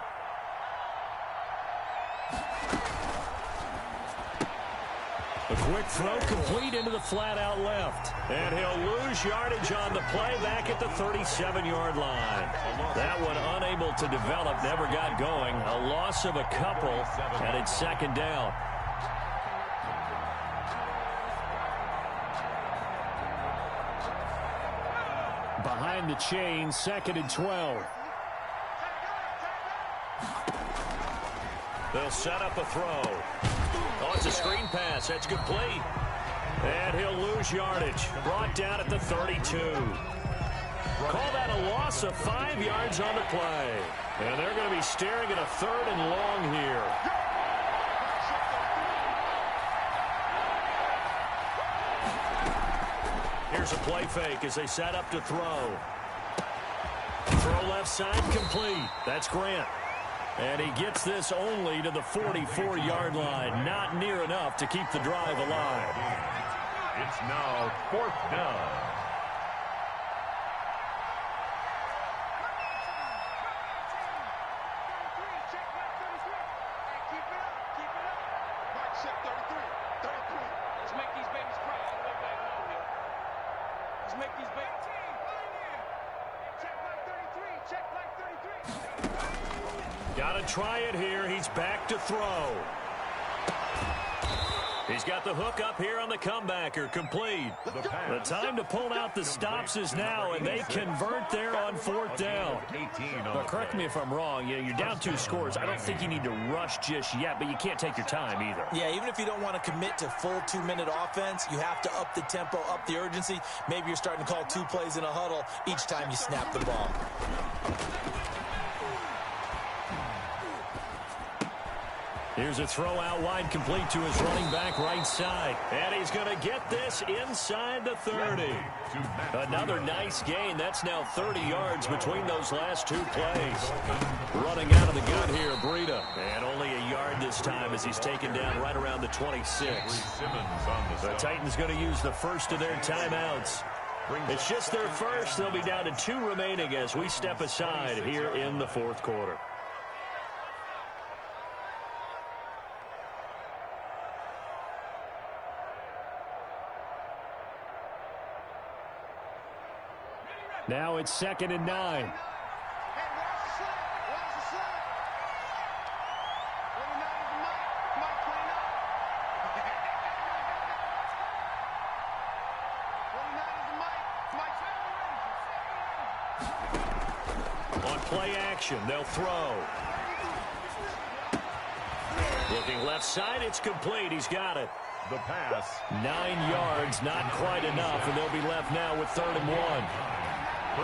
A quick throw complete into the flat out left. And he'll lose yardage on the play back at the 37-yard line. That one unable to develop, never got going. A loss of a couple, and it's 2nd down. Behind the chain, 2nd and 12. They'll set up a throw. Oh, it's a screen pass. That's complete. And he'll lose yardage. Brought down at the 32. Call that a loss of 5 yards on the play. And they're going to be staring at a 3rd and long here. Here's a play fake as they set up to throw. Throw left side complete. That's Grant. And he gets this only to the 44-yard line. Not near enough to keep the drive alive. It's now 4th down. Got to try it here. He's back to throw. He's got the hook up here on the comebacker. Complete. The time to pull out the stops is now, and they convert there on 4th down. But correct me if I'm wrong. You're down 2 scores. I don't think you need to rush just yet, but you can't take your time either. Yeah, even if you don't want to commit to full 2-minute offense, you have to up the tempo, up the urgency. Maybe you're starting to call 2 plays in a huddle each time you snap the ball. Here's a throw out wide, complete to his running back right side. And he's going to get this inside the 30. Another nice gain. That's now 30 yards between those last 2 plays. Running out of the gun here, Breida. And only a yard this time as he's taken down right around the 26. The Titans going to use the first of their timeouts. It's just their first. They'll be down to 2 remaining as we step aside here in the 4th quarter. Now it's 2nd and 9. On play action, they'll throw. Looking left side, it's complete. He's got it. The pass. 9 yards, not quite enough, and they'll be left now with 3rd and 1.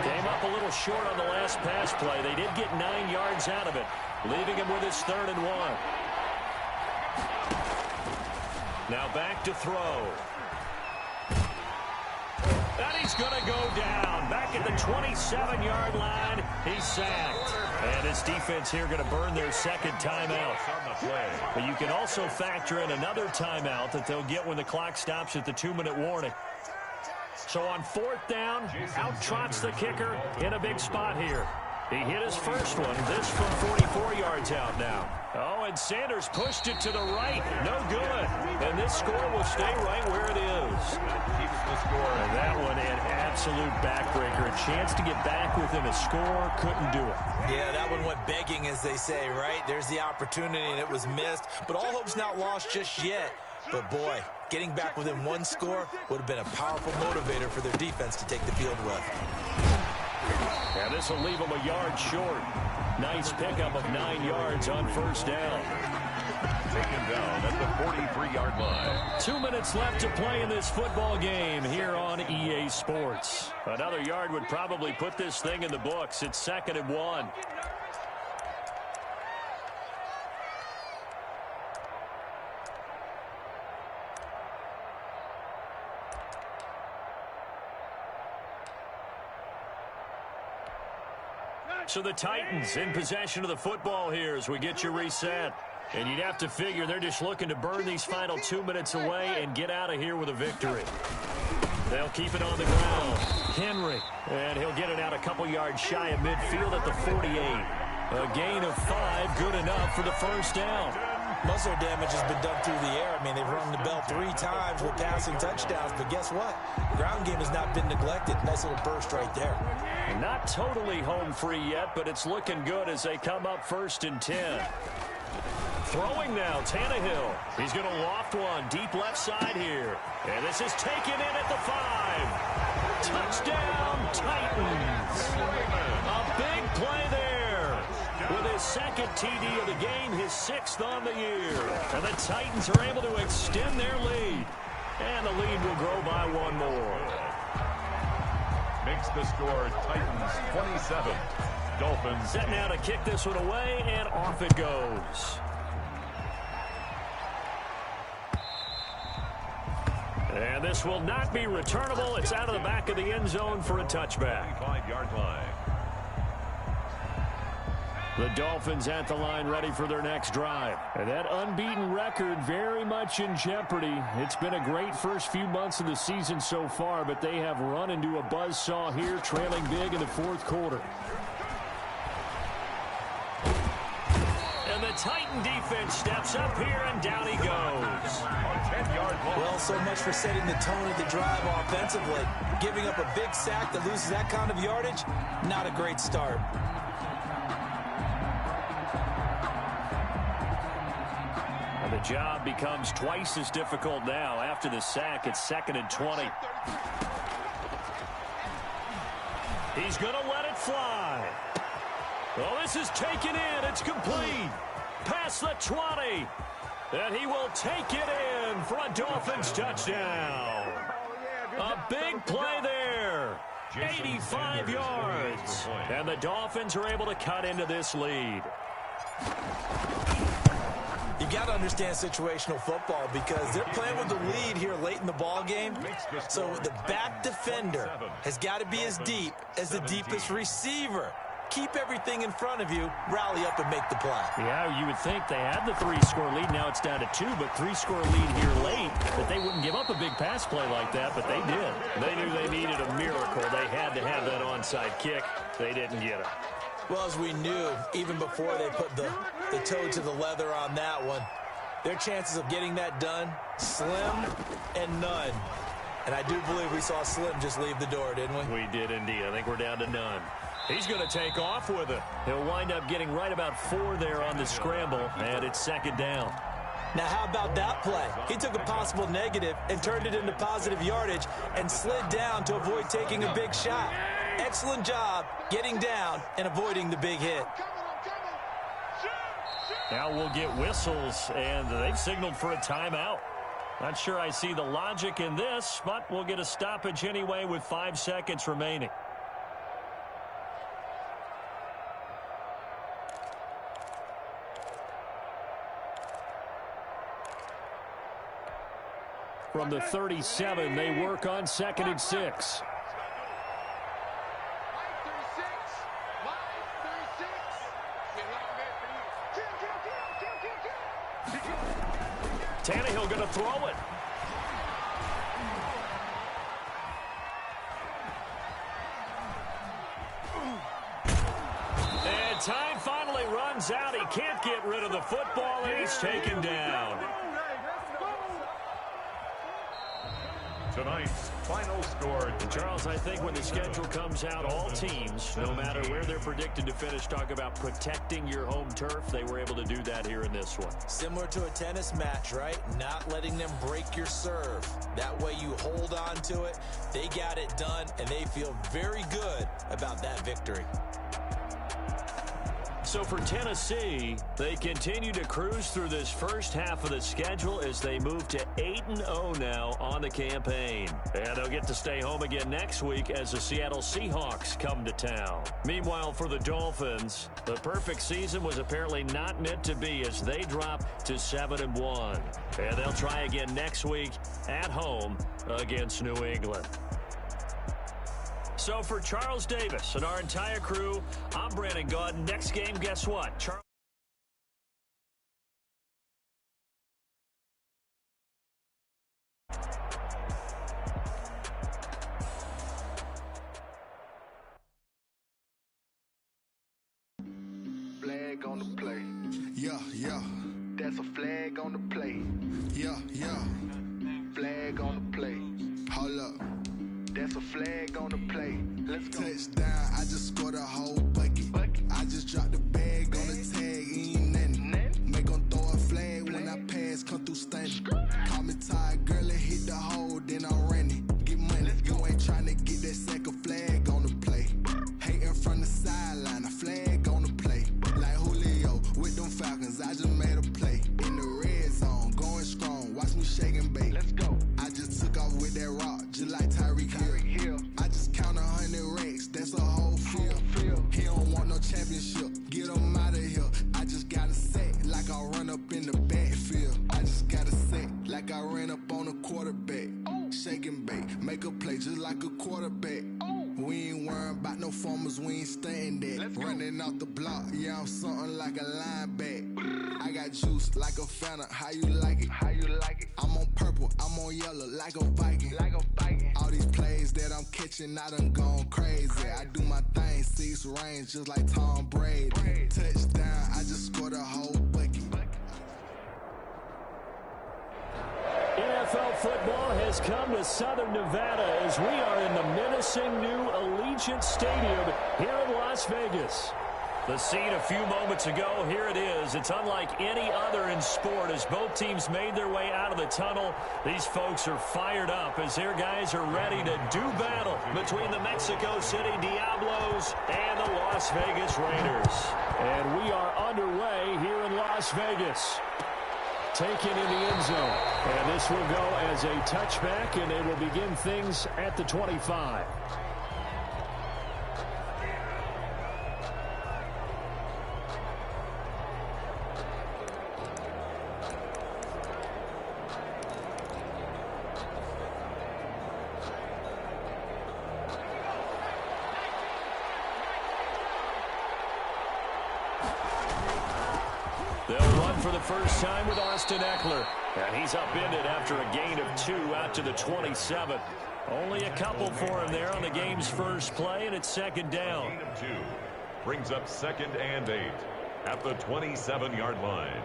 Came up a little short on the last pass play. They did get 9 yards out of it, leaving him with his 3rd and 1. Now back to throw. And he's going to go down. Back at the 27-yard line, he's sacked. And his defense here going to burn their second timeout. But you can also factor in another timeout that they'll get when the clock stops at the 2-minute warning. So on fourth down, out trots the kicker in a big spot here. He hit his first one. This from 44 yards out now. Oh, and Sanders pushed it to the right. No good. And this score will stay right where it is. Keeps the score. And that one an absolute backbreaker. A chance to get back within a score. Couldn't do it. Yeah, that one went begging, as they say, right? There's the opportunity, and it was missed. But all hope's not lost just yet. But, boy, getting back within one score would have been a powerful motivator for their defense to take the field with. And this will leave them a yard short. Nice pickup of 9 yards on first down. Taken down at the 43-yard line. 2 minutes left to play in this football game here on EA Sports. Another yard would probably put this thing in the books. It's 2nd and 1. So the Titans in possession of the football here as we get you reset. And you'd have to figure they're just looking to burn these final 2 minutes away and get out of here with a victory. They'll keep it on the ground. Henry, and he'll get it out a couple yards shy of midfield at the 48. A gain of 5, good enough for the first down. Most of their damage has been done through the air. I mean, they've rung the bell 3 times with passing touchdowns, but guess what? Ground game has not been neglected. Nice little burst right there. Not totally home free yet, but it's looking good as they come up 1st and 10. Throwing now, Tannehill. He's going to loft one deep left side here. And this is taken in at the 5. Touchdown, Titans. A big play there. With his second TD of the game, his 6th on the year. And the Titans are able to extend their lead. And the lead will grow by 1 more. Makes the score Titans 27. Dolphins. Set now to kick this one away, and off it goes. And this will not be returnable. It's out of the back of the end zone for a touchback. 5-yard line. The Dolphins at the line ready for their next drive. And that unbeaten record very much in jeopardy. It's been a great first few months of the season so far, but they have run into a buzzsaw here, trailing big in the 4th quarter. And the Titan defense steps up here, and down he goes. On 10-yard line. Well, so much for setting the tone of the drive offensively. Giving up a big sack that loses that kind of yardage, not a great start. The job becomes twice as difficult now. After the sack, it's 2nd and 20. He's going to let it fly. Well, this is taken in. It's complete. Past the 20. And he will take it in for a Dolphins touchdown. A big play there. 85 yards. And the Dolphins are able to cut into this lead. You got to understand situational football because they're playing with the lead here late in the ball game. So the back defender has got to be as deep as the deepest receiver. Keep everything in front of you, rally up and make the play. Yeah, you would think they had the 3-score lead. Now it's down to 2, but 3-score lead here late. That they wouldn't give up a big pass play like that, but they did. They knew they needed a miracle. They had to have that onside kick. They didn't get it. Well, as we knew, even before they put the toe to the leather on that one, their chances of getting that done, slim and none. And I do believe we saw Slim just leave the door, didn't we? We did indeed. I think we're down to none. He's going to take off with it. He'll wind up getting right about 4 there on the scramble, and it's 2nd down. Now, how about that play? He took a possible negative and turned it into positive yardage and slid down to avoid taking a big shot. Excellent job getting down and avoiding the big hit. Now we'll get whistles, and they've signaled for a timeout. Not sure I see the logic in this, but we'll get a stoppage anyway with 5 seconds remaining. From the 37, they work on 2nd and 6. Tannehill going to throw it. And time finally runs out. He can't get rid of the football, and he's taken down. Tonight's final score. Charles, I think when the schedule comes out, all teams, no matter where they're predicted to finish, talk about protecting your home turf. They were able to do that here in this one. Similar to a tennis match, right? Not letting them break your serve. That way you hold on to it. They got it done, and they feel very good about that victory. So for Tennessee, they continue to cruise through this first half of the schedule as they move to 8-0 now on the campaign. And they'll get to stay home again next week as the Seattle Seahawks come to town. Meanwhile, for the Dolphins, the perfect season was apparently not meant to be as they drop to 7-1. And they'll try again next week at home against New England. So for Charles Davis and our entire crew, I'm Brandon Gaudin. Next game, guess what? Flag on the play. Yeah, yeah. That's a flag on the play. Yeah, yeah. Flag on the play. Hold up. That's a flag on the play. Let's go. Touchdown, I just scored a whole bucket. I just dropped the bag on the tag, ain't nothing. Make them throw a flag when I pass, come through stunning. Call me tired, girl, and hit the hole, then I'm running. Get money, you ain't trying to get that second flag on the play. Hating from the sideline, a flag on the play. Like Julio with them Falcons, I just made a play. In the red zone, going strong, watch me shake and bake. Let's go. I just took off with that rock, just like Tyreek Hill. I just count 100 racks, that's a whole field. He don't want no championship, get him out of here. I just got a set, like I run up in the backfield. I just got a set, like I ran up on a quarterback. Shake and bake, make a play just like a quarterback. We ain't worrying about no formers, we ain't staying there. Running off the block, yeah, I'm something like a linebacker. I got juice like a Fanta, how you like it? How you like it? I'm on purple, I'm on yellow, like a Viking. Like a Viking. All these plays that I'm catching, I done gone crazy. I do my thing, 6 range, just like Tom Brady. Touchdown, I just scored a whole bucket. NFL football has come to Southern Nevada as we are in the menacing new Allegiant Stadium here in Las Vegas. The scene a few moments ago, here it is. It's unlike any other in sport as both teams made their way out of the tunnel. These folks are fired up as their guys are ready to do battle between the Mexico City Diablos and the Las Vegas Raiders. And we are underway here in Las Vegas. Taken in the end zone. And this will go as a touchback, and they will begin things at the 25. They'll run for the first time with Austin Eckler. And he's upended after a gain of 2 out to the 27. Only a couple for him there on the game's first play, and it's second down. Gain of 2 brings up 2nd and 8 at the 27-yard line.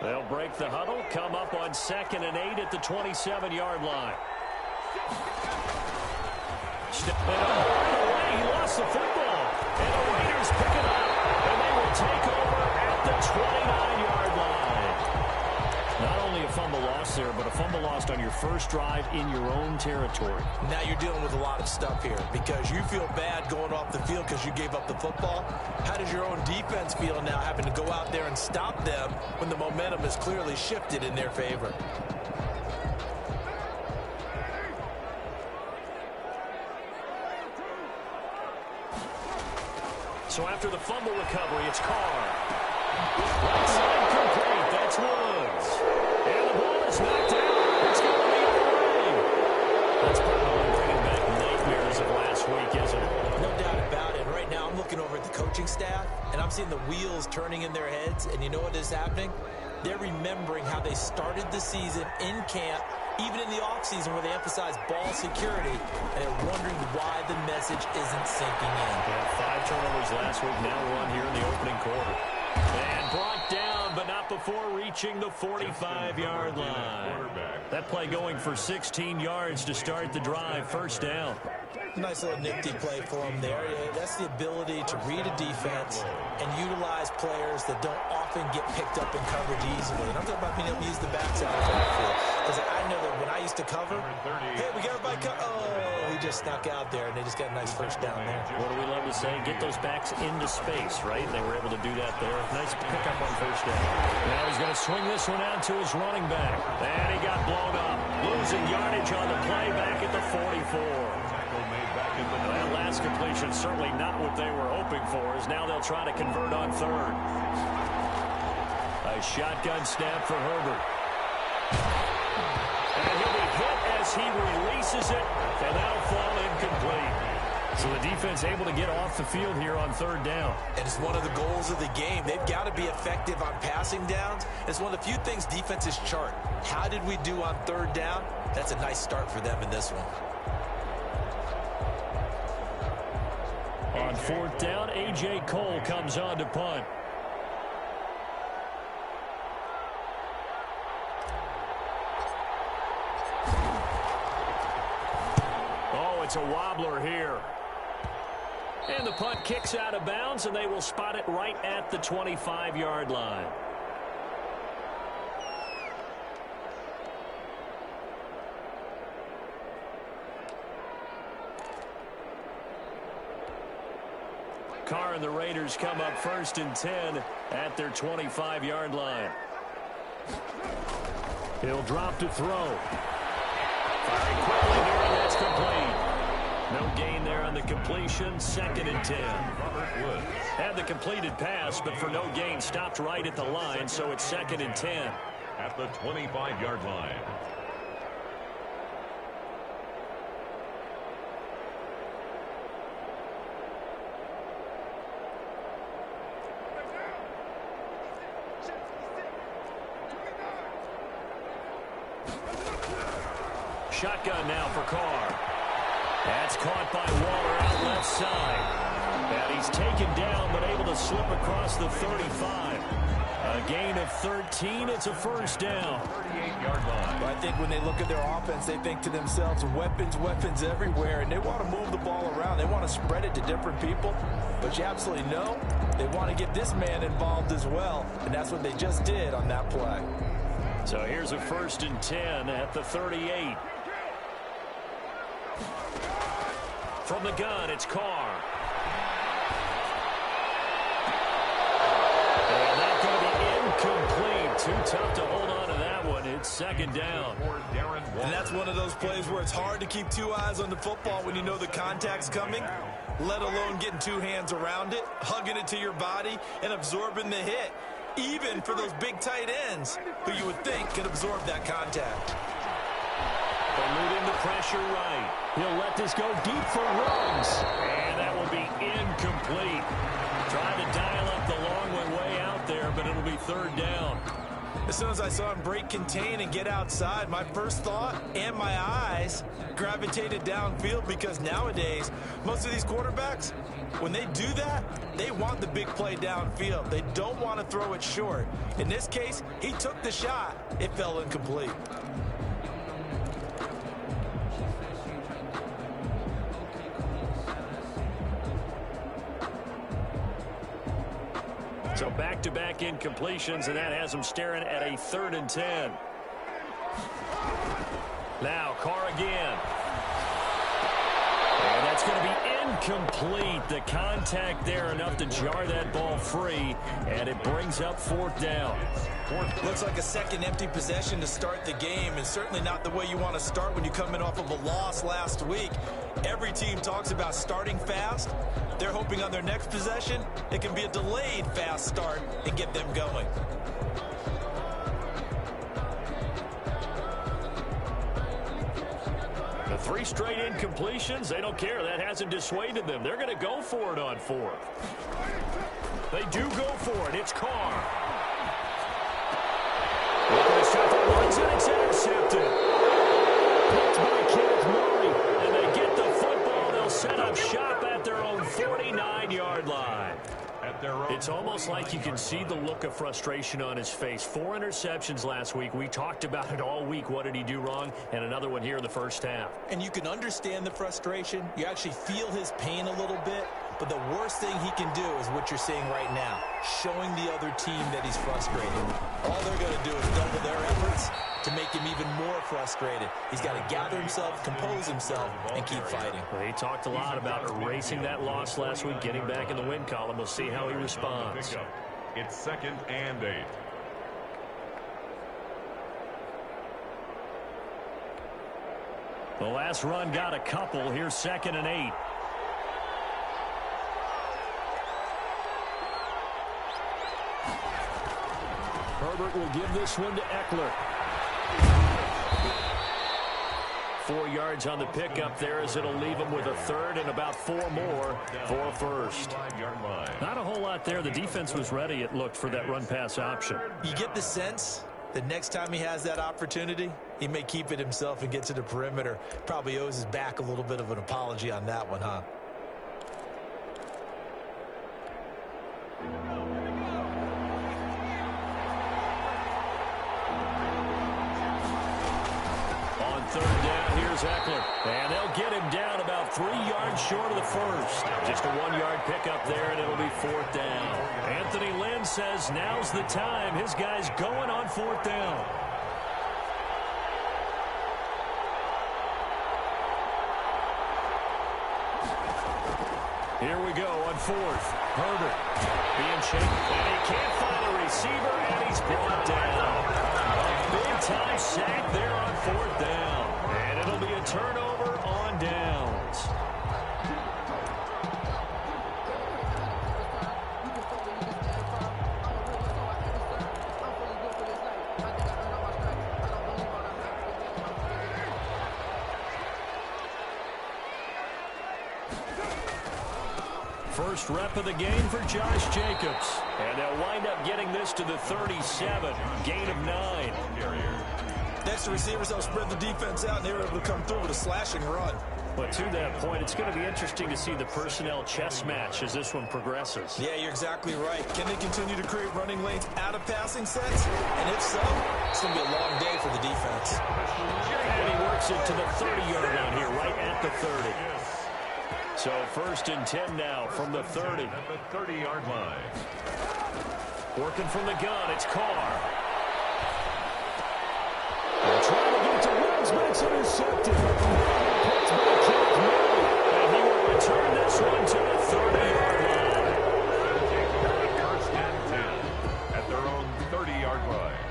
They'll break the huddle, come up on 2nd and 8 at the 27-yard line. And right away, he lost the football. And the Raiders pick it up. And they will take over at the 29-yard line. Not only a fumble loss there, but a fumble lost on your first drive in your own territory. Now you're dealing with a lot of stuff here because you feel bad going off the field because you gave up the football. How does your own defense feel now having to go out there and stop them when the momentum is clearly shifted in their favor? So after the fumble recovery, it's Carr. Right side complete. That's Woods. And the ball is knocked out. It's going the other way. That's probably bringing back nightmares of last week, isn't it? No doubt about it. Right now, I'm looking over at the coaching staff, and I'm seeing the wheels turning in their heads. And you know what is happening? They're remembering how they started the season in camp, even in the offseason where they emphasized ball security, and they're wondering why the message isn't sinking in. Yeah, 5 turnovers last week, now 1 here in the opening quarter. And brought down, but not before reaching the 45-yard line. That play going for 16 yards to start the drive. First down. Nice little nifty play for him there. That's the ability to read a defense and utilize players that don't often get picked up in coverage easily. And I'm talking about being able to use the backside of the backfield. Because I know that when I used to cover, hey, we got everybody he just snuck out there, and they just got a nice first down there. What do we love to say? Get those backs into space, right? They were able to do that there. Nice pickup on first down. Now he's going to swing this one out to his running back. And he got blown up. Losing yardage on the play back at the 44. That last completion certainly not what they were hoping for, as now they'll try to convert on third. A shotgun snap for Herbert. And he'll be hit as he releases it, and that'll fall incomplete. So the defense able to get off the field here on third down. And it's one of the goals of the game. They've got to be effective on passing downs. It's one of the few things defenses chart. How did we do on third down? That's a nice start for them in this one. On fourth down, A.J. Cole comes on to punt. Oh, it's a wobbler here. And the punt kicks out of bounds, and they will spot it right at the 25-yard line. Carr and the Raiders come up 1st and 10 at their 25-yard line. He'll drop to throw. Firing quickly here, and that's complete. No gain there on the completion. 2nd and 10. Had the completed pass, but for no gain, stopped right at the line, so it's 2nd and 10. At the 25-yard line. Shotgun now for Carr. That's caught by Waller out left side. And he's taken down, but able to slip across the 35. A gain of 13. It's a first down. 38-yard line. I think when they look at their offense, they think to themselves, weapons everywhere, and they want to move the ball around. They want to spread it to different people. But you absolutely know they want to get this man involved as well, and that's what they just did on that play. So here's a 1st and 10 at the 38. From the gun, it's Carr. And that's going to be incomplete. Too tough to hold on to that one. It's 2nd down. And that's one of those plays where it's hard to keep 2 eyes on the football when you know the contact's coming, let alone getting 2 hands around it, hugging it to your body, and absorbing the hit, even for those big tight ends who you would think could absorb that contact. Eluding the pressure right. He'll let this go deep for Ruggs. And that will be incomplete. Trying to dial up the long way out there, but it'll be 3rd down. As soon as I saw him break contain and get outside, my first thought and my eyes gravitated downfield, because nowadays, most of these quarterbacks, when they do that, they want the big play downfield. They don't want to throw it short. In this case, he took the shot. It fell incomplete. So back-to-back incompletions, and that has them staring at a 3rd and 10. Now Carr again. And that's going to be Incomplete. The contact there enough to jar that ball free, and it brings up fourth down. Looks like a second empty possession to start the game, and certainly not the way you want to start when you're coming off of a loss last week. Every team talks about starting fast. They're hoping on their next possession it can be a delayed fast start and get them going. The 3 straight incompletions, they don't care. That hasn't dissuaded them. They're going to go for it on 4th. They do go for it. It's Carr. Looking to shot the runs, and it's intercepted. Picked by Kenneth Murray, and they get the football. They'll set up shop at their own 49-yard line. It's almost like you can see the look of frustration on his face. 4 interceptions last week. We talked about it all week. What did he do wrong? And another one here in the first half. And you can understand the frustration. You actually feel his pain a little bit. But the worst thing he can do is what you're seeing right now, showing the other team that he's frustrated. All they're going to do is double their efforts to make him even more frustrated. He's got to gather himself, compose himself, and keep fighting. Well, he talked a lot about erasing that loss last week, getting back in the win column. We'll see how he responds. It's 2nd and 8. The last run got a couple. Here's 2nd and 8. Herbert will give this one to Eckler. 4 yards on the pickup there as it'll leave him with a 3rd and about 4 more for a first. Not a whole lot there. The defense was ready, it looked, for that run-pass option. You get the sense that next time he has that opportunity, he may keep it himself and get to the perimeter. Probably owes his back a little bit of an apology on that one, huh? On 3rd down, here's Eckler. And they'll get him down about 3 yards short of the first. Just a 1-yard pickup there, and it'll be 4th down. Anthony Lynn says now's the time. His guy's going on 4th down. Here we go on 4th. Herbert being shaken, and he can't find a receiver, and he's brought down. A big-time sack there on 4th down. And it'll be a turnover on downs. First rep of the game for Josh Jacobs. And they'll wind up getting this to the 37. Gain of 9. Next, the receivers help spread the defense out, and they were able to come through with a slashing run. But to that point, it's going to be interesting to see the personnel chess match as this one progresses. Yeah, you're exactly right. Can they continue to create running lanes out of passing sets? And if so, it's going to be a long day for the defense. And he works it to the 30-yard line here, right at the 30. So 1st and 10 now from the 30. At the 30-yard line. Working from the gun, it's Carr. They're trying to get it to Ruggs, but it's intercepted. Picked by Kenneth Murray. And he will return this one to the 30-yard line. 1st and 10 at their own 30-yard line.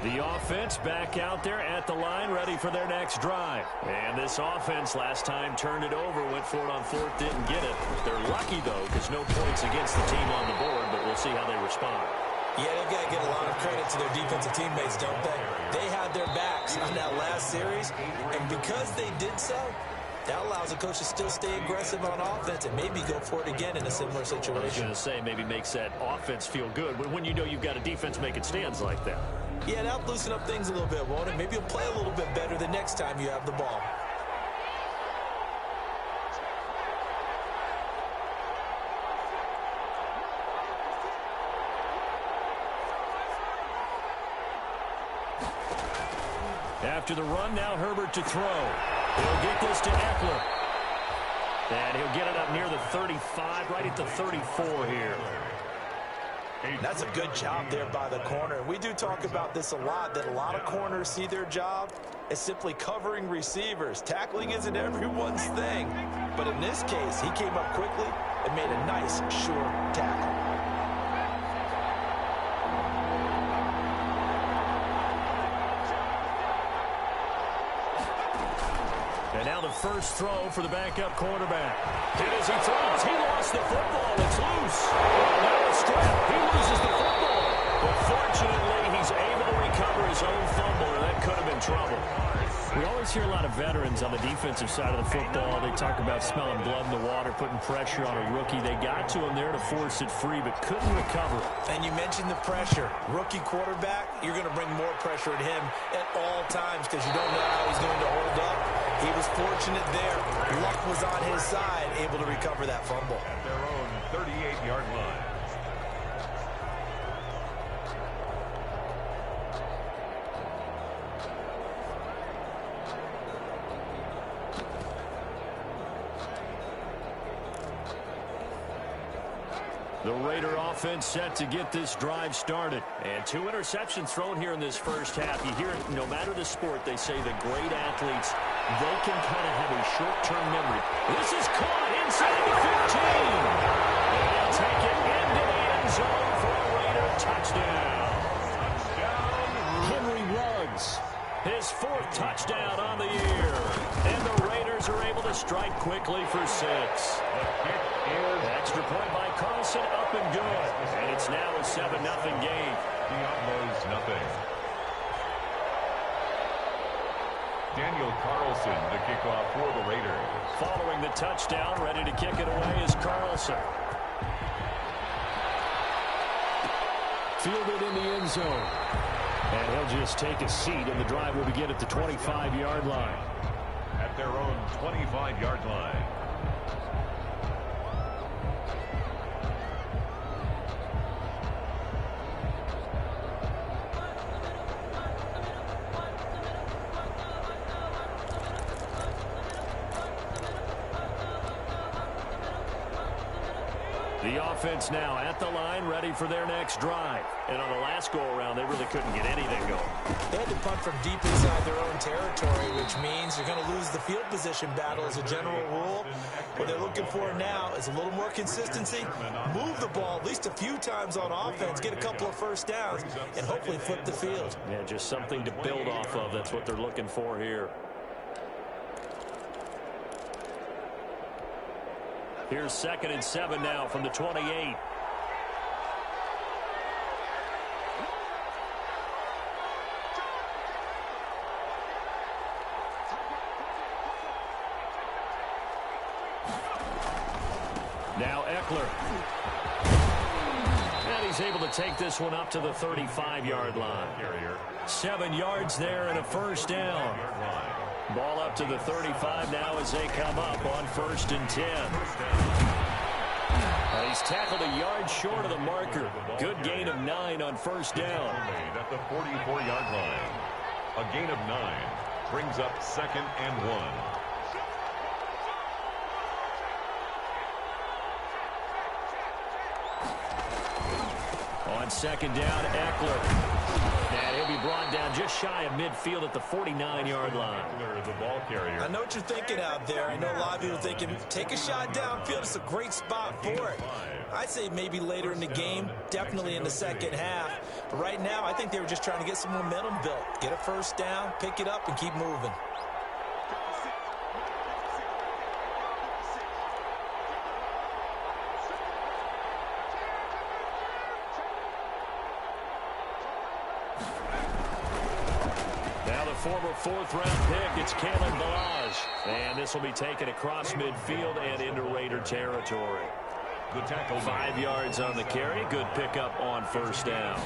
The offense back out there at the line, ready for their next drive. And this offense last time turned it over, went for it on 4th, didn't get it. They're lucky, though, because no points against the team on the board, but we'll see how they respond. Yeah, they've got to get a lot of credit to their defensive teammates, don't they? They had their backs on that last series, and because they did so, that allows the coach to still stay aggressive on offense and maybe go for it again in a similar situation. I was going to say, maybe makes that offense feel good when you know you've got a defense making stands like that. Yeah, that'll loosen up things a little bit, won't it? Maybe you'll play a little bit better the next time you have the ball. After the run, now Herbert to throw. He'll get this to Eckler. And he'll get it up near the 35, right at the 34 here. And that's a good job there by the corner. And we do talk about this a lot, that a lot of corners see their job as simply covering receivers. Tackling isn't everyone's thing. But in this case, he came up quickly and made a nice, sure tackle. And now the first throw for the backup quarterback. And as he throws, he lost the football. It's loose. Now a strap. He loses the football. But fortunately, he's able to recover his own fumble, and that could have been trouble. We always hear a lot of veterans on the defensive side of the football. They talk about smelling blood in the water, putting pressure on a rookie. They got to him there to force it free, but couldn't recover. And you mentioned the pressure. Rookie quarterback, you're going to bring more pressure at him at all times because you don't know how he's going to hold up. He was fortunate there. Luck was on his side, able to recover that fumble. At their own 38-yard line. The Raider offense set to get this drive started. And 2 interceptions thrown here in this first half. You hear it, no matter the sport, they say the great athletes, they can kind of have a short-term memory. This is caught inside the 15. And they'll take it into the end zone for a Raider touchdown. Henry Ruggs, his 4th touchdown on the year. And the Raiders are able to strike quickly for 6. Extra point by Carlson, up and good. And it's now a 7-0 game. Diablos nothing. Daniel Carlson, the kickoff for the Raiders. Following the touchdown, ready to kick it away is Carlson. Fielded in the end zone. And he'll just take a seat, and the drive will begin at the 25-yard line. At their own 25-yard line. The offense now at the line, ready for their next drive. And on the last go-around, they really couldn't get anything going. They had to punt from deep inside their own territory, which means you're going to lose the field position battle as a general rule. What they're looking for now is a little more consistency, move the ball at least a few times on offense, get a couple of first downs, and hopefully flip the field. Yeah, just something to build off of. That's what they're looking for here. Here's 2nd and 7 now from the 28. Now Eckler. And he's able to take this one up to the 35-yard line. 7 yards there and a first down. Ball up to the 35 now as they come up on 1st and 10. He's tackled a yard short of the marker. Good gain of 9 on first down. At the 44-yard line. A gain of 9 brings up 2nd and 1. On 2nd down, Eckler. And he'll be brought down just shy of midfield at the 49-yard line. The ball carrier. I know what you're thinking out there. I know a lot of people are thinking, take a shot downfield. It's a great spot for it. I'd say maybe later in the game, definitely in the second half. But right now, I think they were just trying to get some momentum built. Get a first down, pick it up, and keep moving. Former 4th-round pick, it's Kalen Ballage. And this will be taken across midfield and into Raider territory. The tackle 5 yards on the carry. Good pickup on first down.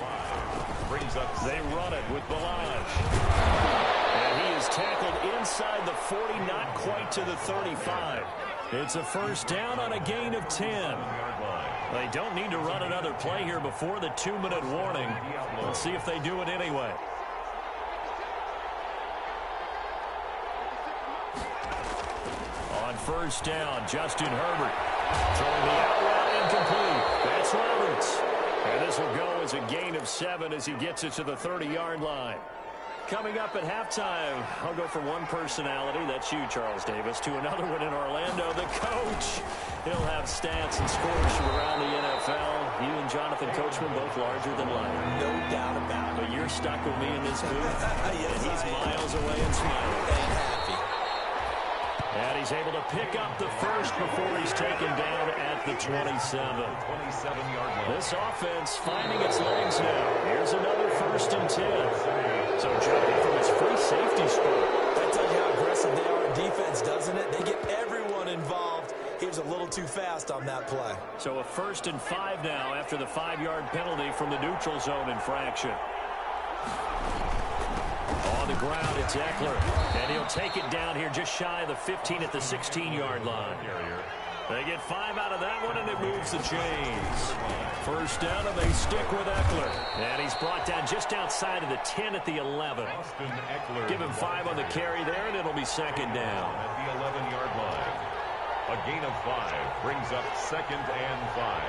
Brings up. They run it with Ballage. And he is tackled inside the 40, not quite to the 35. It's a first down on a gain of 10. They don't need to run another play here before the 2-minute warning. Let's see if they do it anyway. On first down, Justin Herbert throwing the out route incomplete. That's Roberts. And this will go as a gain of 7 as he gets it to the 30-yard line. Coming up at halftime, I'll go from one personality, that's you, Charles Davis, to another one in Orlando, the coach. He'll have stats and scores from around the NFL. You and Jonathan Coachman both larger than life. No doubt about it. But you're stuck with me in this booth, Yes, and he's miles away and smiling. And happy. And he's able to pick up the first before he's taken down at the 27. 27-yard line. This offense finding its legs now. Here's another 1st and 10. So jumping from his free safety spot. That tells you how aggressive they are in defense, doesn't it? They get everyone involved. He was a little too fast on that play. So a 1st and 5 now after the 5-yard penalty from the neutral zone infraction. On the ground, it's Eckler. And he'll take it down here just shy of the 15 at the 16-yard line. They get 5 out of that one, and it moves the chains. 1st down, and they stick with Eckler. And he's brought down just outside of the 10 at the 11. Give him 5 on the carry there, and it'll be 2nd down. At the 11-yard line. A gain of 5 brings up 2nd and 5.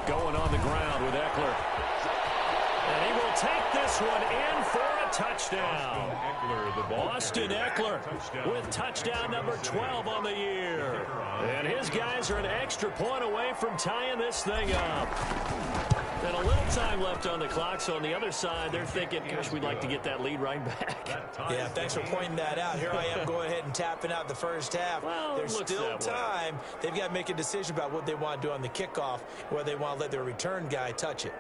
Going on the ground with Eckler. And he will take this one in for a touchdown. Austin Eckler with touchdown number 12 on the year. And his guys are an extra point away from tying this thing up. And a little time left on the clock, so on the other side, they're thinking, gosh, we'd like to get that lead right back. Yeah, thanks for pointing that out. Here I am going ahead and tapping out the first half. Well, there's still time. They've got to make a decision about what they want to do on the kickoff, whether they want to let their return guy touch it.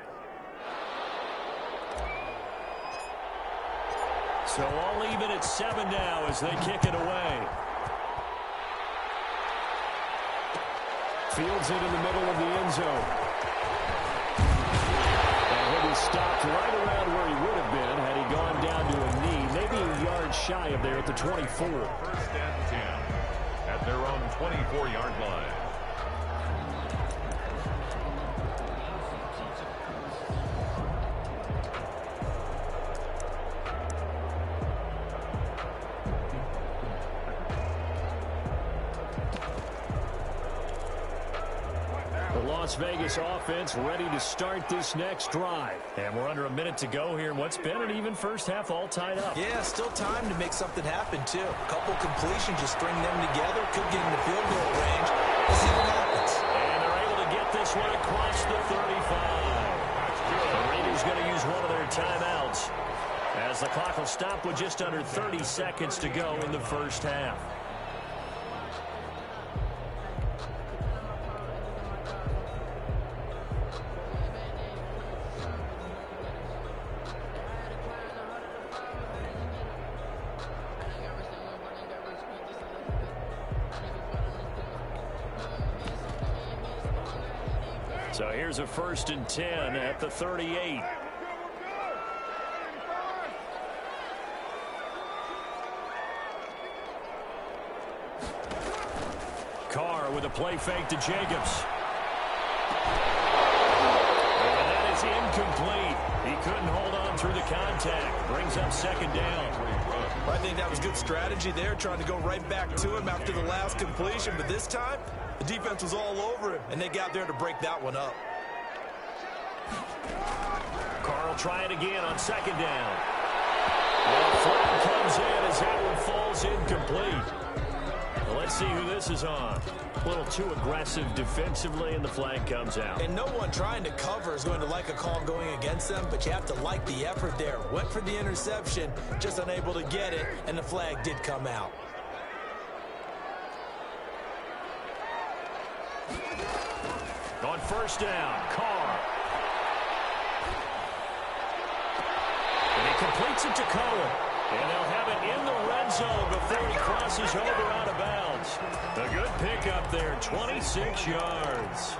So all even at 7 now as they kick it away. Fields it in the middle of the end zone. Stopped right around where he would have been had he gone down to a knee, maybe a yard shy of there at the 24. 1st and 10 at their own 24-yard line. Las Vegas offense ready to start this next drive. And we're under a minute to go here in what's been an even first half all tied up. Yeah, still time to make something happen, too. A couple completions, just string them together. Could get in the field goal range. We'll see what happens. And they're able to get this one across the 35. The Raiders going to use one of their timeouts as the clock will stop with just under 30 seconds to go in the first half. So here's a 1st and 10 at the 38. Carr with a play fake to Jacobs. And that is incomplete. He couldn't hold on through the contact. Brings up 2nd down. I think that was good strategy there, trying to go right back to him after the last completion. But this time, the defense was all over him, and they got there to break that one up. Carr will try it again on 2nd down. And a flag comes in as that one falls incomplete. Well, let's see who this is on. A little too aggressive defensively, and the flag comes out. And no one trying to cover is going to like a call going against them, but you have to like the effort there. Went for the interception, just unable to get it, and the flag did come out. On 1st down, Carr. And he completes it to Cohen. And they'll have it in the red zone before he crosses over out of bounds. A good pickup there, 26 yards.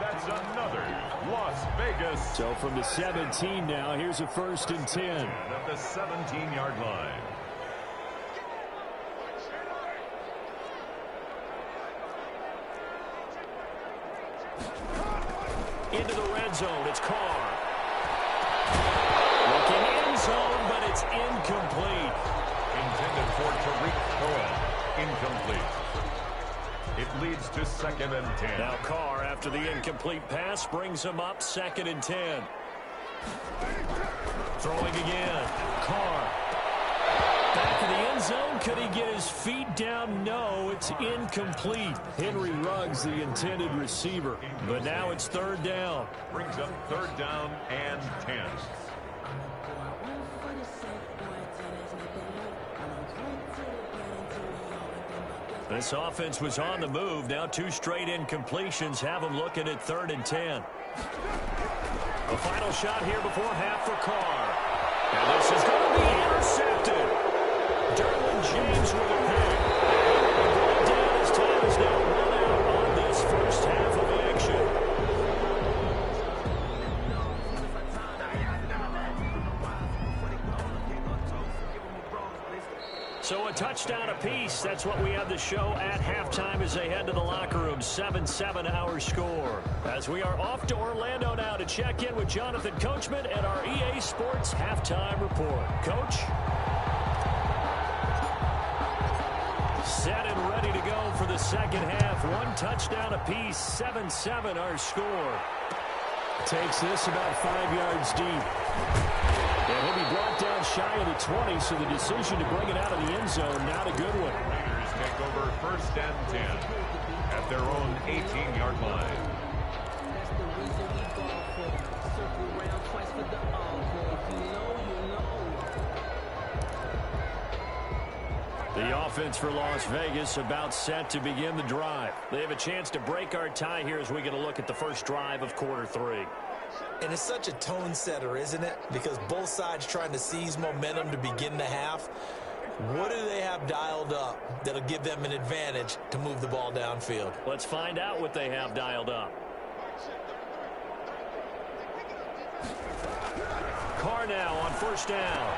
That's another Las Vegas. So from the 17 now, here's a 1st and 10. At the 17-yard line. Into the red zone, it's Carr. Looking end zone, but It's incomplete. Intended for Tariq Cohen. Incomplete. It leads to 2nd and 10. Now Carr, after the incomplete pass, brings him up 2nd and 10. Throwing again. Carr. Back to the end zone. Could he get his feet down? No, it's incomplete. Henry Ruggs, the intended receiver. But now it's 3rd down. Brings up 3rd down and 10. This offense was on the move. Now 2 straight incompletions have them looking at 3rd and 10. A final shot here before half for Carr. And this is going to be intercepted. Derwin James with a pick. Brought down as time is now run out on this first half of action. So a touchdown apiece. That's what we have the show at halftime as they head to the locker room. 7-7 our score. As we are off to Orlando now to check in with Jonathan Coachman and our EA Sports halftime report. Coach? Set and ready to go for the second half. 1 touchdown apiece. 7-7 our score. Takes this about 5 yards deep. And he'll be brought down shy of the 20, so the decision to bring it out of the end zone, not a good one. Raiders take over 1st and 10 at their own 18-yard line. The offense for Las Vegas about set to begin the drive. They have a chance to break our tie here as we get a look at the first drive of quarter 3. And it's such a tone setter, isn't it? Because both sides trying to seize momentum to begin the half. What do they have dialed up that'll give them an advantage to move the ball downfield? Let's find out what they have dialed up. Carr now on 1st down.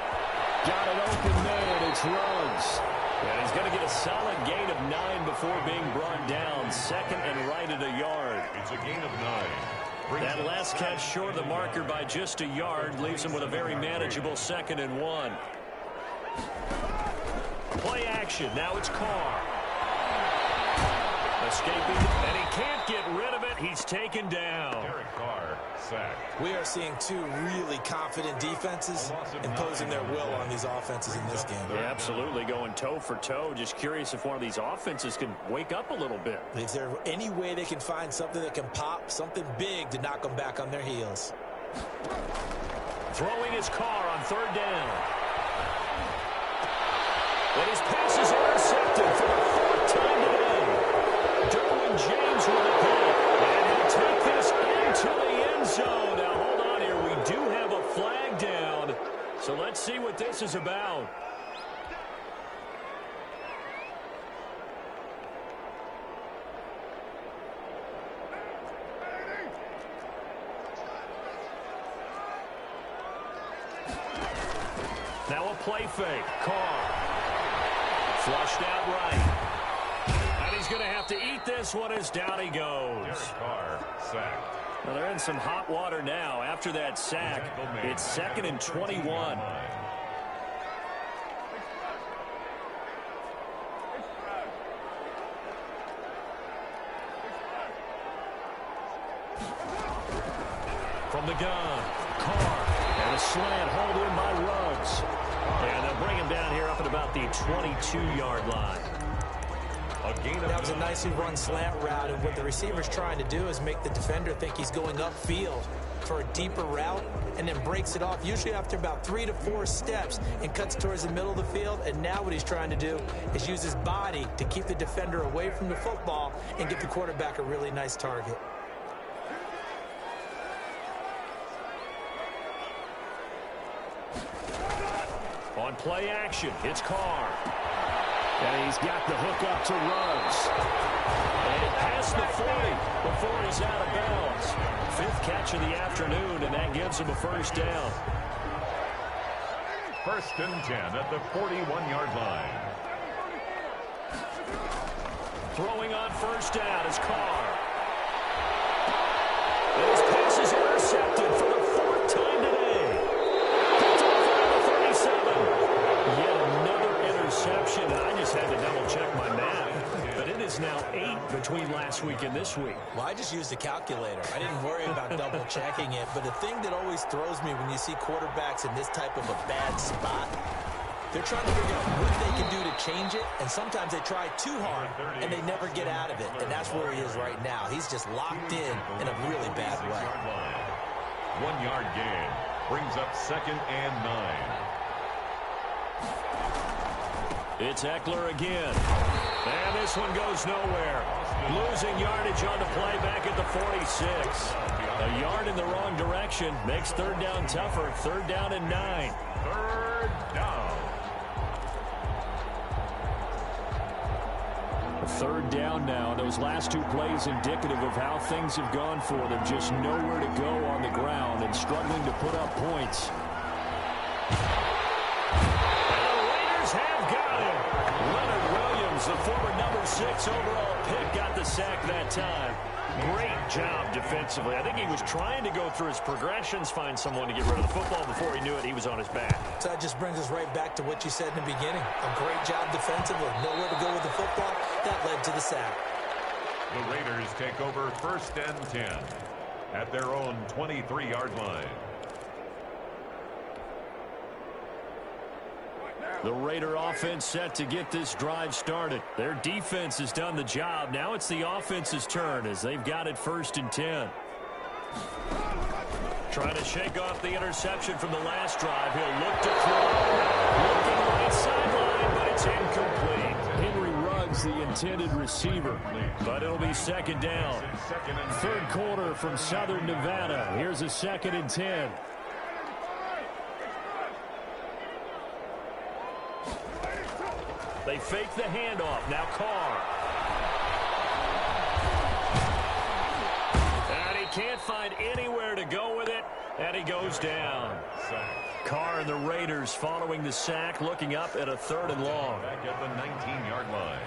Got it open there, and it's Ruggs. And he's going to get a solid gain of 9 before being brought down. 2nd and right at a yard. It's a gain of 9. That last catch short of the marker by just a yard leaves him with a very manageable 2nd and 1. Play action. Now it's Carr. Escaping, and he can't get rid of it. He's taken down. Derek Carr sacked. We are seeing 2 really confident defenses imposing their will on these offenses in this game. Yeah, absolutely, going toe for toe. Just curious if one of these offenses can wake up a little bit. Is there any way they can find something that can pop, something big to knock them back on their heels? Throwing his Carr on 3rd down. And his pass is intercepted for the 4th time today. Derwin James with a pick. And he'll take this into the end zone. Now, hold on here. We do have a flag down. So let's see what this is about. Now a play fake. Carr. Flushed out right. And he's going to have to eat this one as down he goes. Derek Carr sacked. Well, they're in some hot water now. After that sack, it's 2nd and 21. From the gun, Carr. And a slant hauled in by Ruggs. And they'll bring him down here up at about the 22-yard line. That was a nicely run slant route, and what the receiver's trying to do is make the defender think he's going upfield for a deeper route, and then breaks it off, usually after about 3 to 4 steps, and cuts towards the middle of the field. And now what he's trying to do is use his body to keep the defender away from the football and give the quarterback a really nice target. On play action, it's Carr. And he's got the hook up to Ruggs. And it passed the 40 before he's out of bounds. 5th catch of the afternoon, and that gives him a 1st down. 1st and 10 at the 41-yard line. Throwing on 1st down is Carr. And his pass is intercepted for the 4th time today. Picked off around the 37. direction, and I just had to double-check my math. But it is now 8 between last week and this week. Well, I just used a calculator. I didn't worry about double-checking it. But the thing that always throws me when you see quarterbacks in this type of a bad spot, they're trying to figure out what they can do to change it, and sometimes they try too hard, and they never get out of it. And that's where he is right now. He's just locked in a really bad way. 1 yard gain brings up 2nd and 9. It's Eckler again. And this one goes nowhere. Losing yardage on the play back at the 46. A yard in the wrong direction makes 3rd down tougher. 3rd down and 9. 3rd down. 3rd down now. Those last 2 plays indicative of how things have gone for them. Just nowhere to go on the ground and struggling to put up points. And the Raiders have got him. Leonard Williams, the former number 6 overall pick, got the sack that time. Great job defensively. I think he was trying to go through his progressions, find someone to get rid of the football. Before he knew it, he was on his back. So that just brings us right back to what you said in the beginning. A great job defensively. Nowhere to go with the football. That led to the sack. The Raiders take over 1st and 10 at their own 23-yard line. The Raider offense set to get this drive started. Their defense has done the job. Now it's the offense's turn as they've got it 1st and 10. Trying to shake off the interception from the last drive. He'll look to throw. Looking right sideline, but it's incomplete. Henry Ruggs, the intended receiver. But it'll be 2nd down. 3rd quarter from Southern Nevada. Here's a 2nd and 10. They fake the handoff. Now Carr. And he can't find anywhere to go with it. And he goes down. Carr and the Raiders following the sack, looking up at a 3rd and long. Back at the 19-yard line.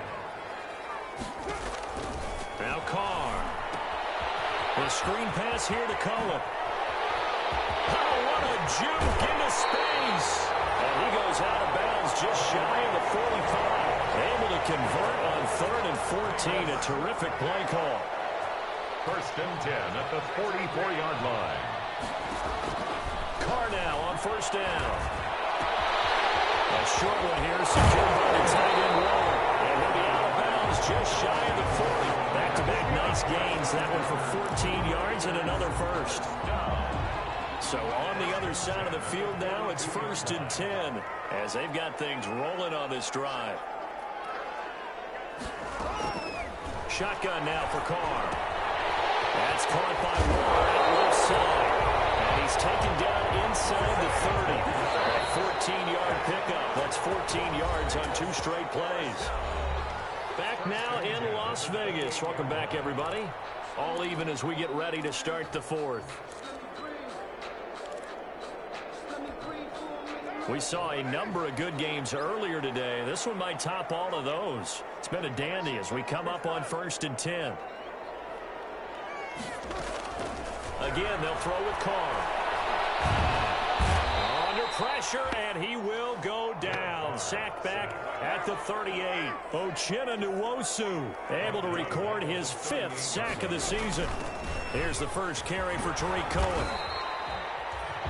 Now Carr. The screen pass here to Cullen. Oh, what a juke into space. And he goes out of bounds just shy of the 45. Able to convert on 3rd and 14. A terrific play call. 1st and 10 at the 44-yard line. Carr now on 1st down. A short one here secured by the tight end Waller. And he'll be out of bounds just shy of the 40. Back-to-back nice gains. That one for 14 yards and another 1st. So on the other side of the field now, it's 1st and 10 as they've got things rolling on this drive. Shotgun now for Carr. That's caught by Waller out left side. And he's taken down inside the 30. That 14-yard pickup. That's 14 yards on 2 straight plays. Back now in Las Vegas. Welcome back, everybody. All even as we get ready to start the 4th. We saw a number of good games earlier today. This one might top all of those. It's been a dandy as we come up on 1st and 10. Again, they'll throw with Carr. Under pressure, and he will go down. Sacked back at the 38. Uchenna Nwosu able to record his 5th sack of the season. Here's the first carry for Tariq Cohen.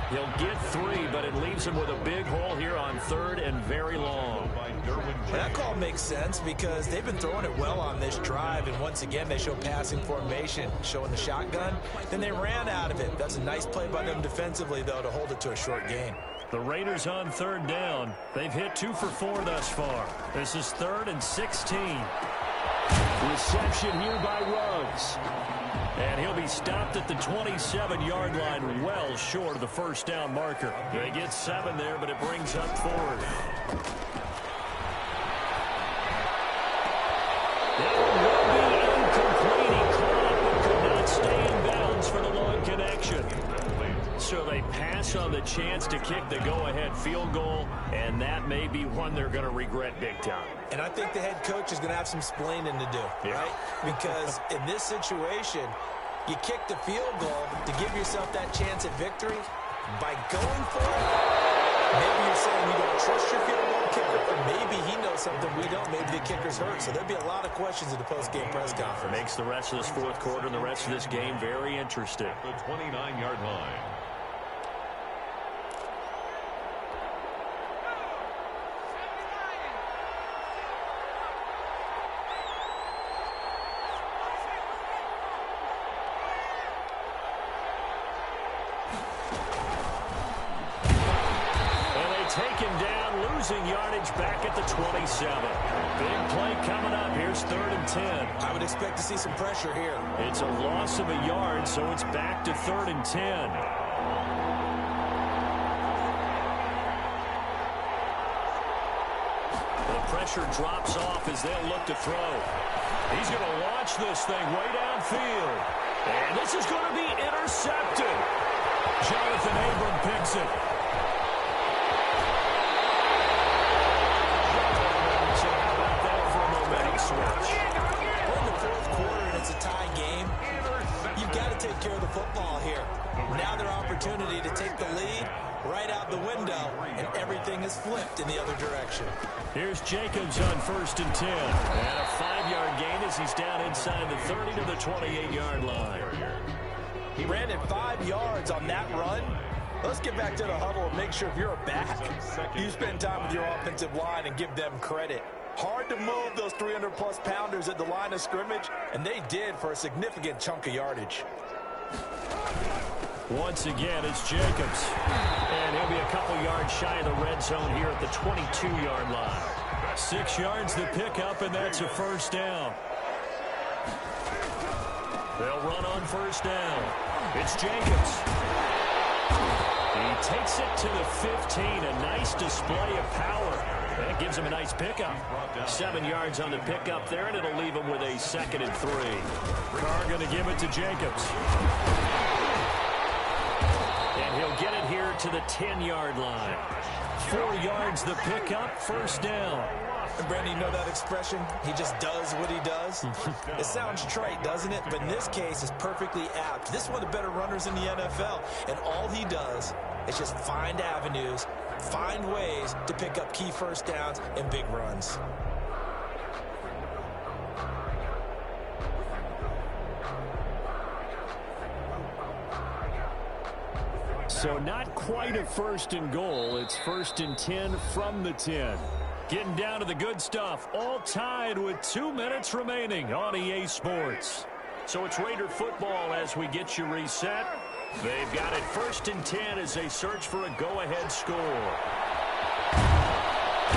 He'll get 3, but it leaves him with a big hole here on 3rd and very long. That call makes sense because they've been throwing it well on this drive, and once again they show passing formation, showing the shotgun. Then they ran out of it. That's a nice play by them defensively, though, to hold it to a short gain. The Raiders on 3rd down. They've hit 2 for 4 thus far. This is 3rd and 16. Reception here by Ruggs. And he'll be stopped at the 27-yard line, well short of the 1st down marker. They get 7 there, but it brings up 4th. That one will be incomplete. He caught up but could not stay in bounds for the long connection. So they pass on the chance to kick the go-ahead field goal, and that may be one they're going to regret big time. And I think the head coach is going to have some splaining to do, right? Because in this situation, you kick the field goal to give yourself that chance at victory. By going for it, maybe you're saying you don't trust your field goal kicker, or maybe he knows something we don't. Maybe the kicker's hurt. So there'll be a lot of questions at the post-game press conference. Makes the rest of this fourth quarter and the rest of this game very interesting. The 29-yard line. Taken down, losing yardage back at the 27. Big play coming up. Here's 3rd and 10. I would expect to see some pressure here. It's a loss of a yard, so it's back to 3rd and 10. The pressure drops off as they'll look to throw. He's going to launch this thing way downfield. And this is going to be intercepted. Jonathan Abram picks it. We're in the fourth quarter and it's a tie game. You've got to take care of the football here. Now their opportunity to take the lead right out the window, and everything is flipped in the other direction. Here's Jacobs on 1st and 10. And a 5-yard gain as he's down inside the 30 to the 28-yard line. He ran it 5 yards on that run. Let's get back to the huddle and make sure if you're a back, you spend time with your offensive line and give them credit. Hard to move those 300-plus pounders at the line of scrimmage, and they did for a significant chunk of yardage. Once again, it's Jacobs. And he'll be a couple yards shy of the red zone here at the 22-yard line. 6 yards the pickup, and that's a 1st down. They'll run on 1st down. It's Jacobs. He takes it to the 15. A nice display of power. That gives him a nice pickup. 7 yards on the pickup there, and it'll leave him with a 2nd and 3. Carr going to give it to Jacobs. And he'll get it here to the 10-yard line. 4 yards the pickup, 1st down. And Brandon, you know that expression? He just does what he does. It sounds trite, doesn't it? But in this case, it's perfectly apt. This is one of the better runners in the NFL. And all he does is just find avenues, find ways to pick up key 1st downs and big runs. So not quite a 1st and goal. It's 1st and 10 from the 10. Getting down to the good stuff. All tied with 2 minutes remaining on EA Sports. So it's Raider football as we get you reset. They've got it 1st and 10 as they search for a go-ahead score.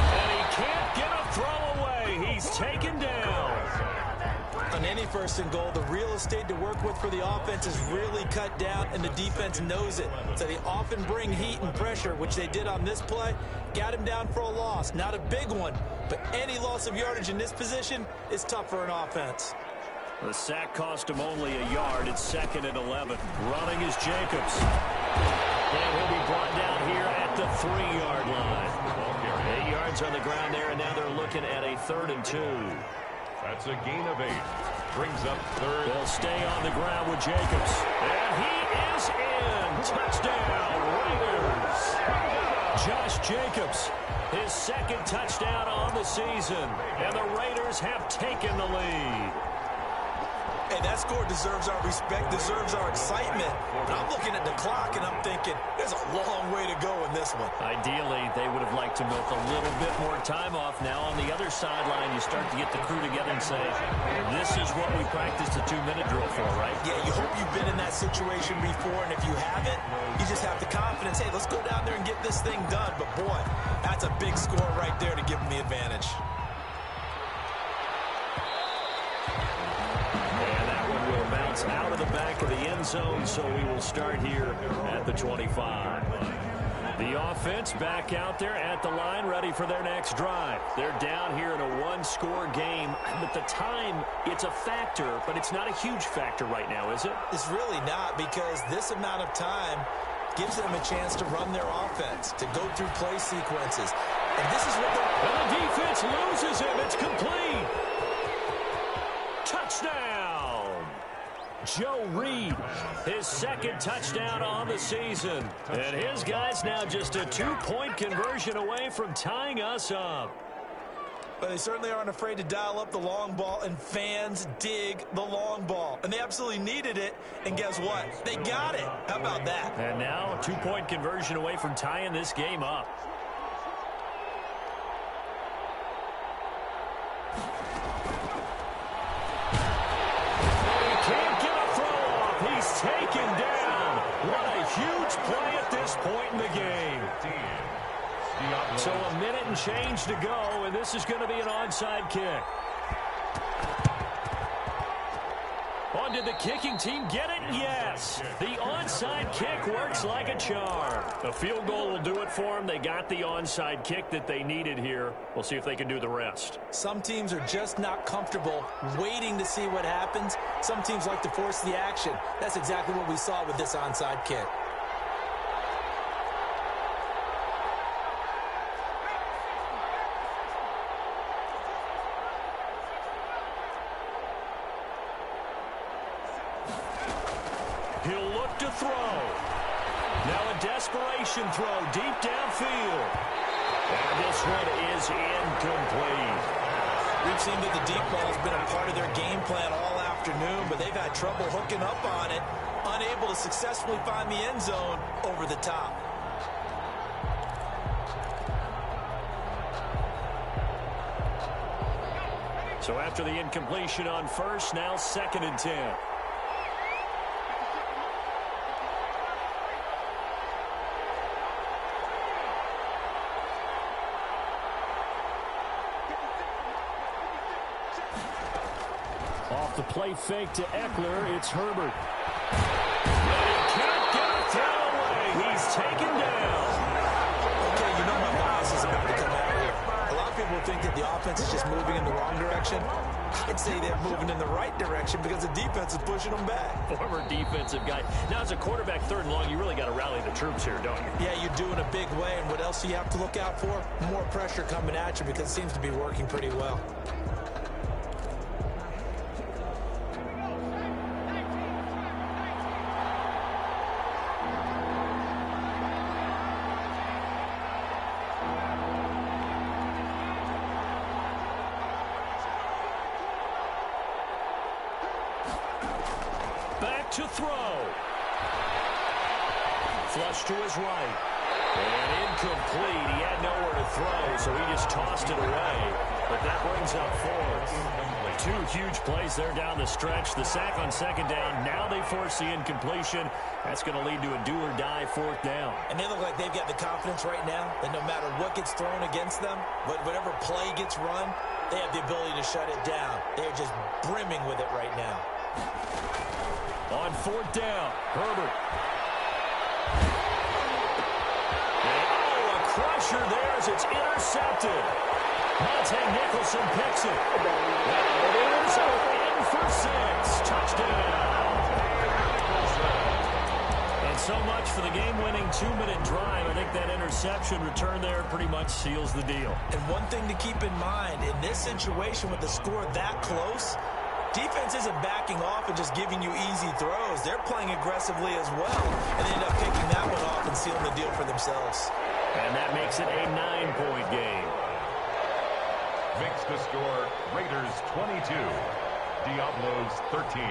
And he can't get a throw away. He's taken down. On any 1st and goal, the real estate to work with for the offense is really cut down, and the defense knows it. So they often bring heat and pressure, which they did on this play. Got him down for a loss. Not a big one, but any loss of yardage in this position is tough for an offense. The sack cost him only a yard. It's 2nd and 11. Running is Jacobs. And he'll be brought down here at the 3-yard line. 8 yards on the ground there, and now they're looking at a 3rd and 2. That's a gain of 8. Brings up 3rd. They'll stay on the ground with Jacobs. And he is in. Touchdown, Raiders. Josh Jacobs, his 2nd touchdown on the season. And the Raiders have taken the lead. Hey, that score deserves our respect, deserves our excitement. But I'm looking at the clock, and I'm thinking there's a long way to go in this one. Ideally, they would have liked to milk a little bit more time off. Now, on the other sideline, you start to get the crew together and say, this is what we practiced the 2-minute drill for, right? Yeah, you hope you've been in that situation before, and if you haven't, you just have the confidence, hey, let's go down there and get this thing done. But, boy, that's a big score right there to give them the advantage. Out of the back of the end zone, so we will start here at the 25. The offense back out there at the line, ready for their next drive. They're down here in a 1-score game, but the time, it's a factor, but it's not a huge factor right now, is it? It's really not, because this amount of time gives them a chance to run their offense, to go through play sequences. And this is what they're... And the defense loses him. It's complete. Touchdown. Joe Reed, his 2nd touchdown on the season. And his guys now just a 2-point conversion away from tying us up. But they certainly aren't afraid to dial up the long ball, and fans dig the long ball. And they absolutely needed it, and guess what? They got it. How about that? And now a 2-point conversion away from tying this game up. He can't get a throw off. He's taken down. What a huge play at this point in the game. So a minute and change to go, and this is going to be an onside kick. Oh, did the kicking team get it? Yes. The onside kick works like a charm. A field goal will do it for them. They got the onside kick that they needed here. We'll see if they can do the rest. Some teams are just not comfortable waiting to see what happens. Some teams like to force the action. That's exactly what we saw with this onside kick. He'll look to throw. Now a desperation throw deep downfield. And this one is incomplete. We've seen that the deep ball has been a part of their game plan all afternoon, but they've had trouble hooking up on it, unable to successfully find the end zone over the top. So after the incompletion on first, now 2nd and 10. Off the play fake to Eckler, it's Herbert. And he can't get a throw away. He's taken down. Okay, you know my bias is about to come out here. A lot of people think that the offense is just moving in the wrong direction. I'd say they're moving in the right direction because the defense is pushing them back. Former defensive guy. Now, as a quarterback, 3rd and long, you really got to rally the troops here, don't you? Yeah, you do in a big way. And what else do you have to look out for? More pressure coming at you because it seems to be working pretty well. To throw. Flush to his right. And incomplete. He had nowhere to throw, so he just tossed it away. But that brings up 4th. 2 huge plays there down the stretch. The sack on 2nd down. Now they force the incompletion. That's going to lead to a do-or-die 4th down. And they look like they've got the confidence right now that no matter what gets thrown against them, whatever play gets run, they have the ability to shut it down. They're just brimming with it right now. On 4th down, Herbert. A crusher there as it's intercepted. Monte Nicholson picks it. And it is in for 6. Touchdown. And so much for the game-winning 2-minute drive. I think that interception return there pretty much seals the deal. And one thing to keep in mind, in this situation with the score that close, defense isn't backing off and just giving you easy throws. They're playing aggressively as well, and they end up picking that one off and sealing the deal for themselves. And that makes it a 9-point game. Makes the score Raiders 22, Diablos 13.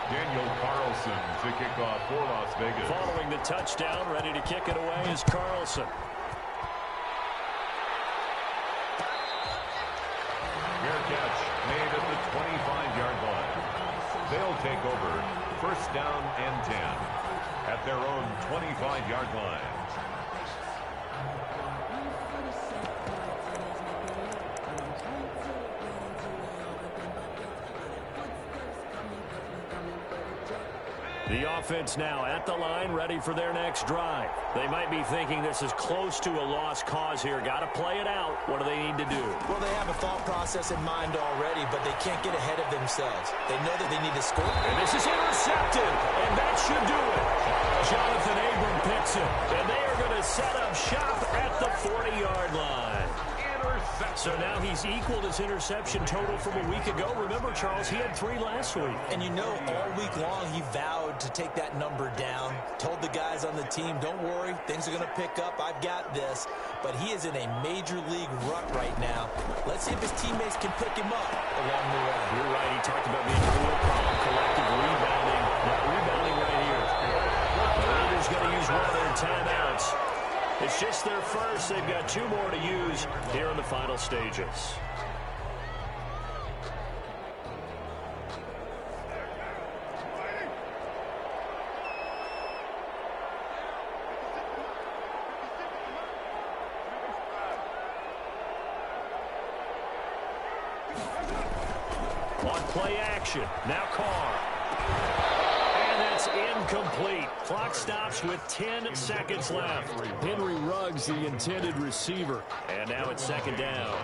Daniel Carlson to kick off for Las Vegas. Following the touchdown, ready to kick it away is Carlson. Fair catch made at the 25-yard line. They'll take over 1st down and 10 at their own 25-yard line. The offense now at the line, ready for their next drive. They might be thinking this is close to a lost cause here. Got to play it out. What do they need to do? Well, they have a thought process in mind already, but they can't get ahead of themselves. They know that they need to score. And this is intercepted, and that should do it. Jonathan Abram picks it, and they are going to set up shop at the 40-yard line. So now he's equaled his interception total from a week ago. Remember, Charles, he had 3 last week. And you know, all week long he vowed to take that number down. Told the guys on the team, don't worry, things are going to pick up. I've got this. But he is in a major league rut right now. Let's see if his teammates can pick him up along the way. You're right. He talked about being real calm, collective rebounding. Not rebounding right here. The Raiders going to use one of their timeouts. It's just their first. They've got 2 more to use here in the final stages. On play action. Now Carr. And that's incomplete. Clock stops with 10 seconds left. Henry Ruggs, the intended receiver. And now it's 2nd down.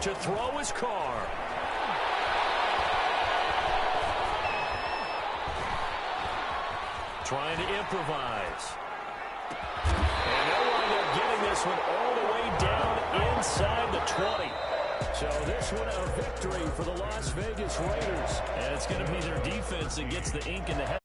To throw is Carr. Trying to improvise. And they'll wind up getting this one all the way down inside the 20. So this one a victory for the Las Vegas Raiders. And it's going to be their defense that gets the ink in the head.